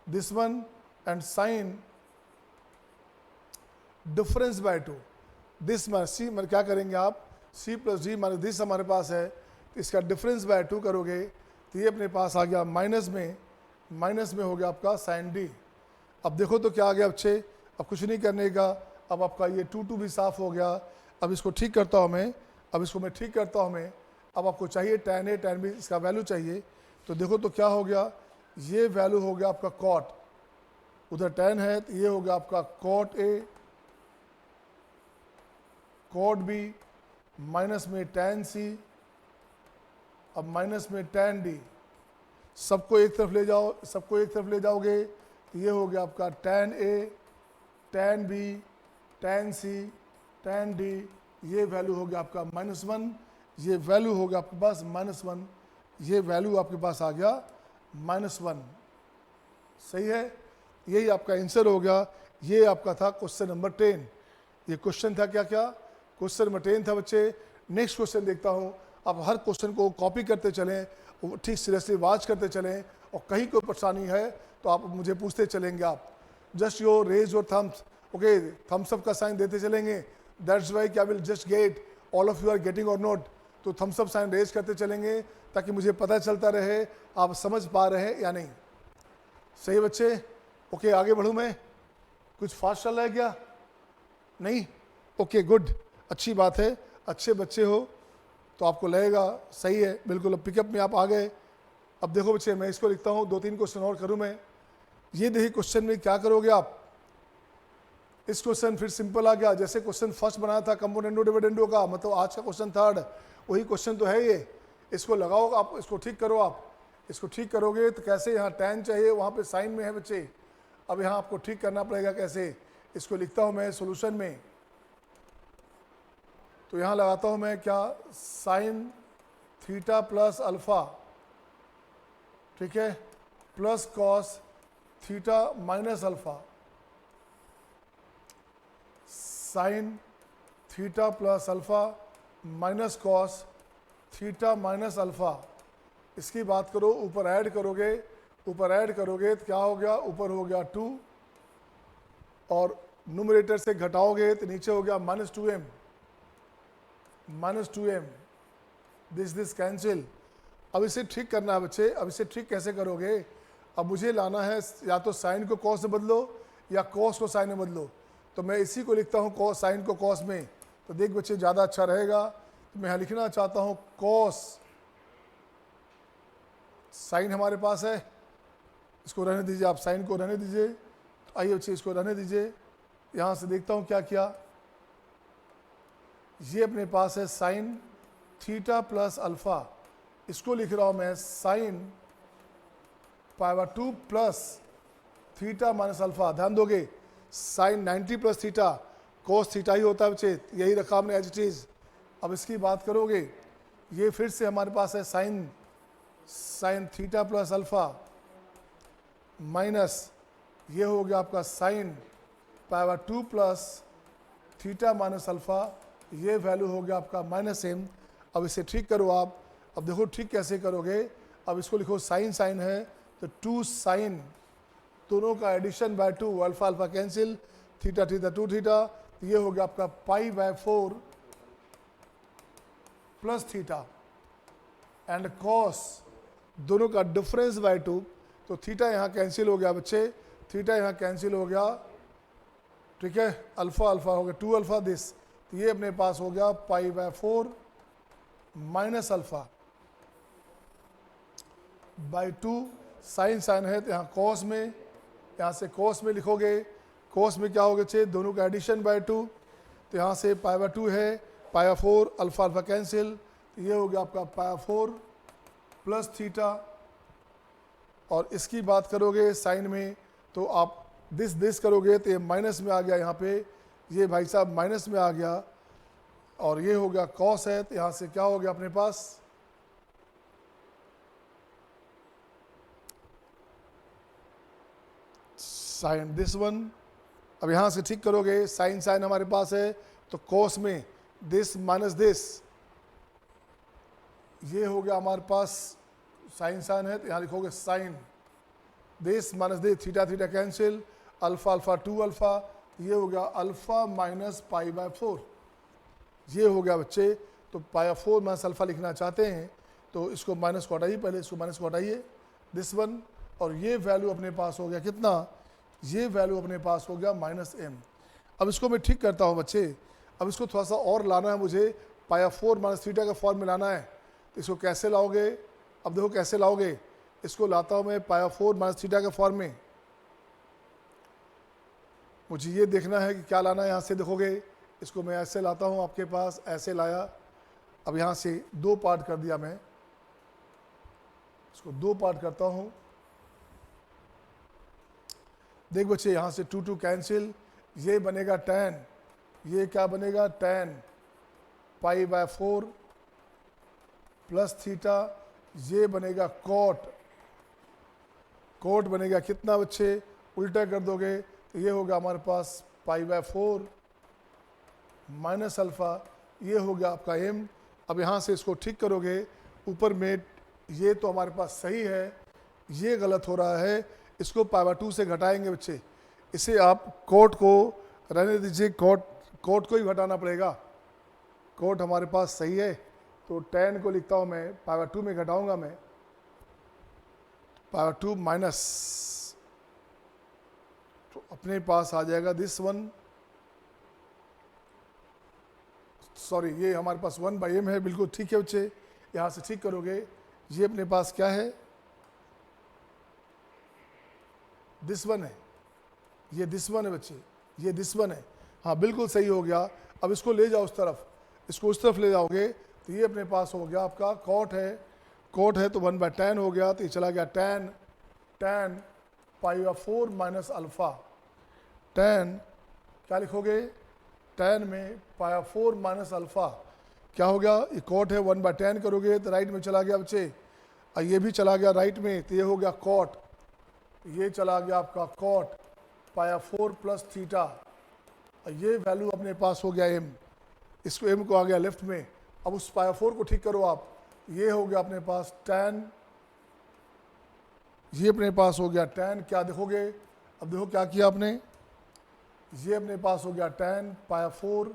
this one, and sine difference by 2, this minus C, मतलब क्या करेंगे आप, C plus d minus this हमारे पास है, तो इसका डिफरेंस बाय 2 करोगे तो ये अपने पास आ गया माइनस में हो गया आपका साइन डी, अब देखो तो क्या आ गया बच्चे, अब कुछ नहीं करने का, अब आपका ये 2 भी साफ हो गया। अब इसको ठीक करता हूँ मैं, अब इसको मैं ठीक करता हूँ मैं। अब आपको चाहिए tan A tan B इसका वैल्यू चाहिए, तो देखो तो क्या हो गया, ये वैल्यू हो गया आपका cot, उधर tan है तो ये हो गया आपका cot A cot B minus में tan C, अब माइनस में tan D, सबको एक तरफ ले जाओ, सबको एक तरफ ले जाओगे तो ये हो गया आपका tan A tan B tan C tan D, ये वैल्यू हो गया आपका -1, ये वैल्यू हो गया आपके पास -1, ये वैल्यू आपके पास आ गया -1। सही है, यही आपका आंसर हो गया। ये आपका था क्वेश्चन नंबर 10। ये क्वेश्चन था क्या क्या, क्वेश्चन नंबर 10 था बच्चे। नेक्स्ट क्वेश्चन देखता हूँ। आप हर क्वेश्चन को कॉपी करते चलें, ठीक सीरियसली वॉच करते चलें, और कहीं कोई परेशानी है तो आप मुझे पूछते चलेंगे। आप just your raise your thumbs, okay, thumbs up का साइन देते चलेंगे। That's why I will just get all of you are getting और नोट, तो थम्स अप साइन रेज करते चलेंगे ताकि मुझे पता चलता रहे आप समझ पा रहे हैं या नहीं। सही बच्चे, ओके, आगे बढ़ूँ मैं? कुछ फास्ट चल रहा है क्या? नहीं, ओके गुड, अच्छी बात है, अच्छे बच्चे हो तो आपको लगेगा सही है, बिल्कुल। अब पिकअप में आप आ गए। अब देखो बच्चे, मैं इसको लिखता हूँ, 2-3 क्वेश्चन और करूँ मैं। ये देखिए क्वेश्चन में क्या करोगे आप, इस क्वेश्चन फिर सिंपल आ गया, जैसे क्वेश्चन फर्स्ट बनाया था कंपोनेंडो डिविडेंडो का, मतलब आज का क्वेश्चन थर्ड, वही क्वेश्चन तो है ये। इसको लगाओ आप, इसको ठीक करो आप। इसको ठीक करोगे तो कैसे, यहाँ tan चाहिए, वहाँ पे साइन में है बच्चे। अब यहाँ आपको ठीक करना पड़ेगा कैसे, इसको लिखता हूँ मैं सोल्यूशन में। तो यहाँ लगाता हूँ मैं क्या, साइन थीटा प्लस अल्फा, ठीक है, plus cos theta minus alpha, sign theta plus alpha minus cos theta minus alpha. इसकी बात करो, ऊपर ऐड करोगे, ऊपर ऐड करोगे तो क्या हो गया, ऊपर हो गया 2, और न्यूमरेटर से घटाओगे तो नीचे हो गया -2m, दिस कैंसिल। अब इसे ठीक करना है बच्चे। अब इसे ठीक कैसे करोगे, अब मुझे लाना है या तो साइन को कॉस में बदलो या कॉस को साइन में बदलो। तो मैं इसी को लिखता हूँ कॉस, साइन को कॉस में, तो देख बच्चे ज़्यादा अच्छा रहेगा। तो मैं यहाँ लिखना चाहता हूँ कॉस, साइन हमारे पास है, इसको रहने दीजिए, आप साइन को रहने दीजिए। तो आइए बच्चे इसको रहने दीजिए। यहाँ से देखता हूँ क्या किया, ये अपने पास है साइन थीटा प्लस अल्फा, इसको लिख रहा हूँ मैं sine π/2 plus theta minus alpha. ध्यान दोगे, sine 90 plus theta cos theta ही होता है बच्चे, यही रखा हमने एज इट इज। अब इसकी बात करोगे, ये फिर से हमारे पास है sine theta plus alpha minus, ये हो गया आपका sine π/2 plus theta minus alpha, ये वैल्यू हो गया आपका -m। अब इसे ठीक करो आप। अब देखो ठीक कैसे करोगे, अब इसको लिखो, साइन साइन है तो 2 साइन, दोनों का addition by 2, alpha alpha cancel, theta theta 2 theta, तो ये हो गया आपका π/4 प्लस थीटा, एंड कॉस दोनों का डिफरेंस बाय 2, तो थीटा यहाँ कैंसिल हो गया बच्चे, थीटा यहाँ कैंसिल हो गया, ठीक है, अल्फा अल्फा हो गया 2 अल्फा दिस, तो ये अपने पास हो गया π/4 minus alpha by 2, sine sine है तो यहाँ कॉस में, यहाँ से कॉस में लिखोगे, कॉस में क्या होगा बच्चे, दोनों का एडिशन बाय 2, तो यहाँ से π/2 है, π/4 अल्फा अल्फा कैंसिल, तो ये हो गया आपका π/4 प्लस थीटा। और इसकी बात करोगे साइन में, तो आप दिस करोगे तो ये माइनस में आ गया, यहाँ पे ये भाई साहब माइनस में आ गया, और ये हो गया कॉस है, तो यहाँ से क्या हो गया अपने पास, साइन दिस वन। अब यहाँ से ठीक करोगे, साइन साइन हमारे पास है तो कॉस में दिस माइनस दिस, ये हो गया हमारे पास साइन साइन है तो यहाँ लिखोगे sine this minus this, theta theta cancel, alpha alpha 2 alpha, ये हो गया अल्फा माइनस π/4, ये हो गया बच्चे। तो π/4 माइनस अल्फा लिखना चाहते हैं तो इसको माइनस को हटाइए, पहले इसको माइनस को हटाइए, दिस वन, और ये वैल्यू अपने पास हो गया कितना, ये वैल्यू अपने पास हो गया -m। अब इसको मैं ठीक करता हूँ बच्चे, अब इसको थोड़ा सा और लाना है मुझे, π4 - थीटा का फॉर्म में लाना है। तो इसको कैसे लाओगे, अब देखो कैसे लाओगे, इसको लाता हूँ मैं π4 - थीटा के फॉर्म में। मुझे ये देखना है कि क्या लाना है, यहाँ से देखोगे इसको मैं ऐसे लाता हूँ आपके पास, ऐसे लाया। अब यहाँ से 2 पार्ट कर दिया मैं, इसको 2 पार्ट करता हूँ। देख बच्चे यहाँ से 2 2 कैंसिल, ये बनेगा tan, ये क्या बनेगा tan π/4 प्लस थीटा, ये बनेगा cot बनेगा कितना बच्चे, उल्टा कर दोगे तो ये होगा हमारे पास π/4 माइनस अल्फ़ा, ये हो गया आपका m। अब यहाँ से इसको ठीक करोगे, ऊपर में ये तो हमारे पास सही है, ये गलत हो रहा है, इसको π/2 से घटाएंगे बच्चे। इसे आप कोट को रहने दीजिए, कोट को ही घटाना पड़ेगा, कोट हमारे पास सही है। तो tan को लिखता हूँ मैं, π/2 में घटाऊंगा मैं, π/2 माइनस, तो अपने पास आ जाएगा दिस वन, सॉरी ये हमारे पास 1/m है, बिल्कुल ठीक है बच्चे। यहाँ से ठीक करोगे, ये अपने पास क्या है, दिस वन है, ये दिस वन है बच्चे, ये दिस वन है, हाँ बिल्कुल सही हो गया। अब इसको ले जाओ उस तरफ, इसको उस तरफ ले जाओगे तो ये अपने पास हो गया आपका कॉट है तो 1/tan हो गया, तो ये चला गया tan π/4 माइनस अल्फ़ा, tan क्या लिखोगे, tan में π/4 माइनस अल्फ़ा क्या हो गया, ये कॉट है, 1/tan करोगे तो राइट में चला गया बच्चे, और ये भी चला गया राइट में, तो ये हो गया कॉट, ये चला गया आपका कॉट π/4 प्लस थीटा, और ये वैल्यू अपने पास हो गया m, इसको m को आ गया लेफ्ट में। अब उस π/4 को ठीक करो आप, ये हो गया अपने पास tan, ये अपने पास हो गया tan, क्या देखोगे, अब देखो क्या किया आपने, ये अपने पास हो गया tan π/4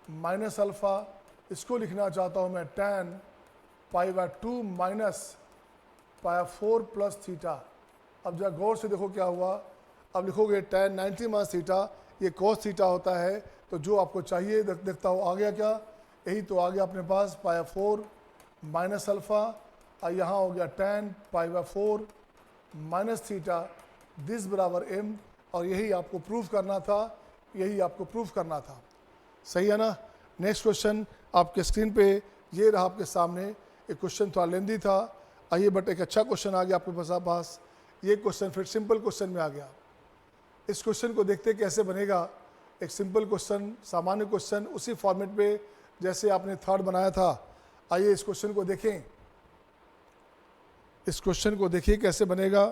माइनस अल्फ़ा, इसको लिखना चाहता हूँ मैं tan π/2 माइनस π/4 प्लस थीटा। अब जरा गौर से देखो क्या हुआ, अब लिखोगे tan 90 माइनस थीटा, ये cos थीटा होता है, तो जो आपको चाहिए देखता हो आ गया क्या, यही तो आ गया अपने पास π/4 माइनस अल्फ़ा, और यहाँ हो गया tan π/4 माइनस थीटा, दिस बराबर m, और यही आपको प्रूफ करना था, यही आपको प्रूफ करना था, सही है ना। नेक्स्ट क्वेश्चन आपके स्क्रीन पे ये रहा आपके सामने, एक क्वेश्चन थोड़ा लेंदी था, आइए बट एक अच्छा क्वेश्चन आ गया आपके पास। ये क्वेश्चन फिर सिंपल क्वेश्चन में आ गया। इस क्वेश्चन को देखते कैसे बनेगा, एक सिंपल क्वेश्चन, सामान्य क्वेश्चन, उसी फॉर्मेट पे जैसे आपने थर्ड बनाया था। आइए इस क्वेश्चन को देखें, इस क्वेश्चन को देखिए कैसे बनेगा।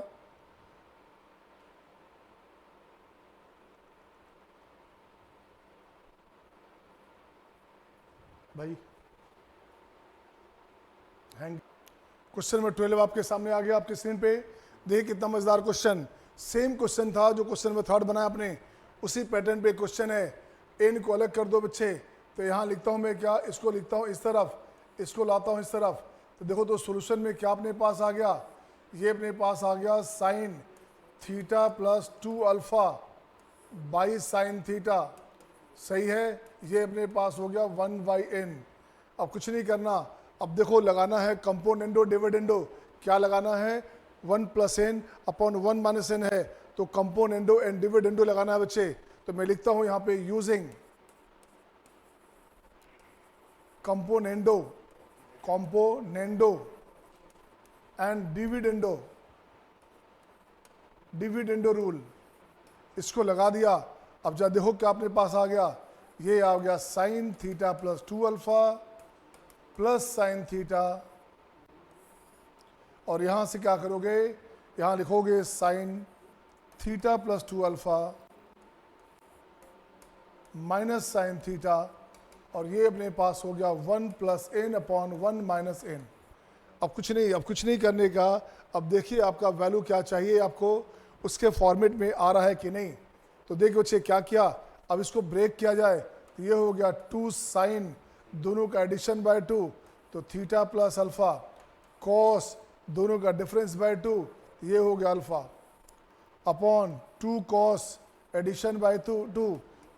भाई हैंग, क्वेश्चन नंबर 12 आपके सामने आ गया आपकी स्क्रीन पे, देखिए कितना मजेदार क्वेश्चन, सेम क्वेश्चन था जो क्वेश्चन नंबर 3 बनाया आपने, उसी पैटर्न पे क्वेश्चन है। एन को अलग कर दो बच्चे, तो यहाँ लिखता हूँ मैं क्या, इसको लिखता हूँ इस तरफ, इसको लाता हूँ इस तरफ, तो देखो तो सोल्यूशन में क्या अपने पास आ गया, ये अपने पास आ गया sign theta plus 2 alpha by sine theta, सही है, ये अपने पास हो गया 1/n। अब कुछ नहीं करना, अब देखो लगाना है कंपोनेंडो डिविडेंडो, क्या लगाना है, 1 + n अपॉन 1 - n है, तो कंपोनेंडो एंड डिविडेंडो लगाना है बच्चे। तो मैं लिखता हूं यहाँ पे using componendo and dividendo rule, इसको लगा दिया। अब जरा देखो क्या अपने पास आ गया, ये आ गया sign theta plus 2 alpha plus sine theta, और यहाँ से क्या करोगे, यहाँ लिखोगे sign theta plus 2 alpha minus sine theta, और ये अपने पास हो गया 1 + n अपॉन 1 - n। अब कुछ नहीं करने का, अब देखिए आपका वैल्यू क्या चाहिए आपको, उसके फॉर्मेट में आ रहा है कि नहीं। तो देखिए बच्चे क्या किया, अब इसको ब्रेक किया जाए, तो ये हो गया 2 साइन, दोनों का एडिशन बाय 2, तो थीटा प्लस अल्फ़ा, कॉस दोनों का डिफरेंस बाय 2, ये हो गया alpha. Upon 2 cos addition by 2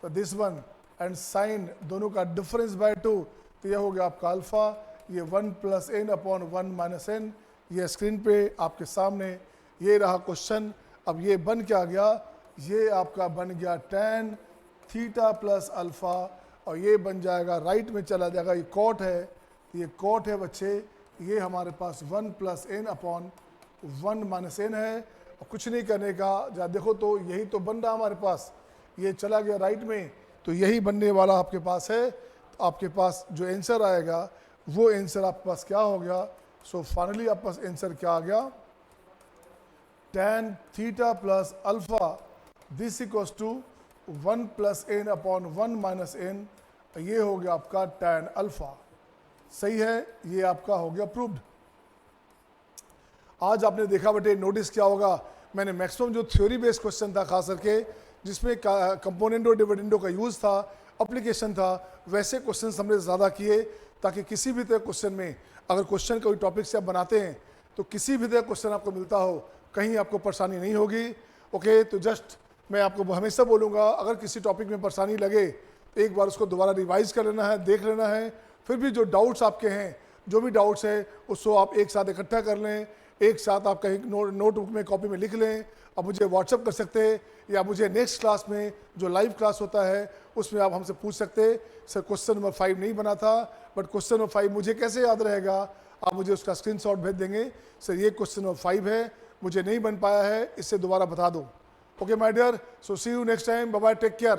तो दिस वन एंड साइन दोनों का डिफरेंस बाय 2 तो यह हो गया आपका अल्फा, ये 1 plus n upon 1 minus n. ये स्क्रीन पे आपके सामने ये रहा क्वेश्चन। अब ये बन क्या गया, ये आपका बन गया tan थीटा प्लस अल्फा और ये बन जाएगा राइट में चला जाएगा, ये कॉट है, ये कॉट है बच्चे, ये हमारे पास 1 plus n upon 1 minus n है और कुछ नहीं करने का। जहाँ देखो तो यही तो बन रहा हमारे पास, ये चला गया राइट में तो यही बनने वाला आपके पास है। तो आपके पास जो आंसर आएगा वो आंसर आपके पास क्या हो गया। सो फाइनली आपके पास आंसर क्या आ गया, tan theta plus alpha this equals to 1 plus n upon 1 minus n, ये हो गया आपका tan अल्फा। सही है, ये आपका हो गया प्रूव्ड। आज आपने देखा बेटे नोटिस क्या होगा, मैंने मैक्सिमम जो थ्योरी बेस्ड क्वेश्चन था खास करके जिसमें कंपोनेंट और डिविडेंडो का यूज था, एप्लीकेशन था, वैसे क्वेश्चन हमने ज़्यादा किए ताकि किसी भी तरह क्वेश्चन में अगर क्वेश्चन कोई टॉपिक से आप बनाते हैं तो किसी भी तरह क्वेश्चन आपको मिलता हो कहीं आपको परेशानी नहीं होगी। ओके, तो जस्ट मैं आपको हमेशा बोलूँगा अगर किसी टॉपिक में परेशानी लगे तो एक बार उसको दोबारा रिवाइज कर लेना है, देख लेना है, फिर भी जो डाउट्स आपके हैं, जो भी डाउट्स है उसको आप एक साथ इकट्ठा कर लें, एक साथ आप कहीं नोटबुक में कॉपी में लिख लें। अब मुझे व्हाट्सअप कर सकते हैं या मुझे नेक्स्ट क्लास में जो लाइव क्लास होता है उसमें आप हमसे पूछ सकते हैं सर क्वेश्चन नंबर 5 नहीं बना था बट क्वेश्चन नंबर 5 मुझे कैसे याद रहेगा, आप मुझे उसका स्क्रीनशॉट भेज देंगे, सर ये क्वेश्चन नंबर 5 है मुझे नहीं बन पाया है, इससे दोबारा बता दो। Okay my dear, so see you next time, bye bye, take care.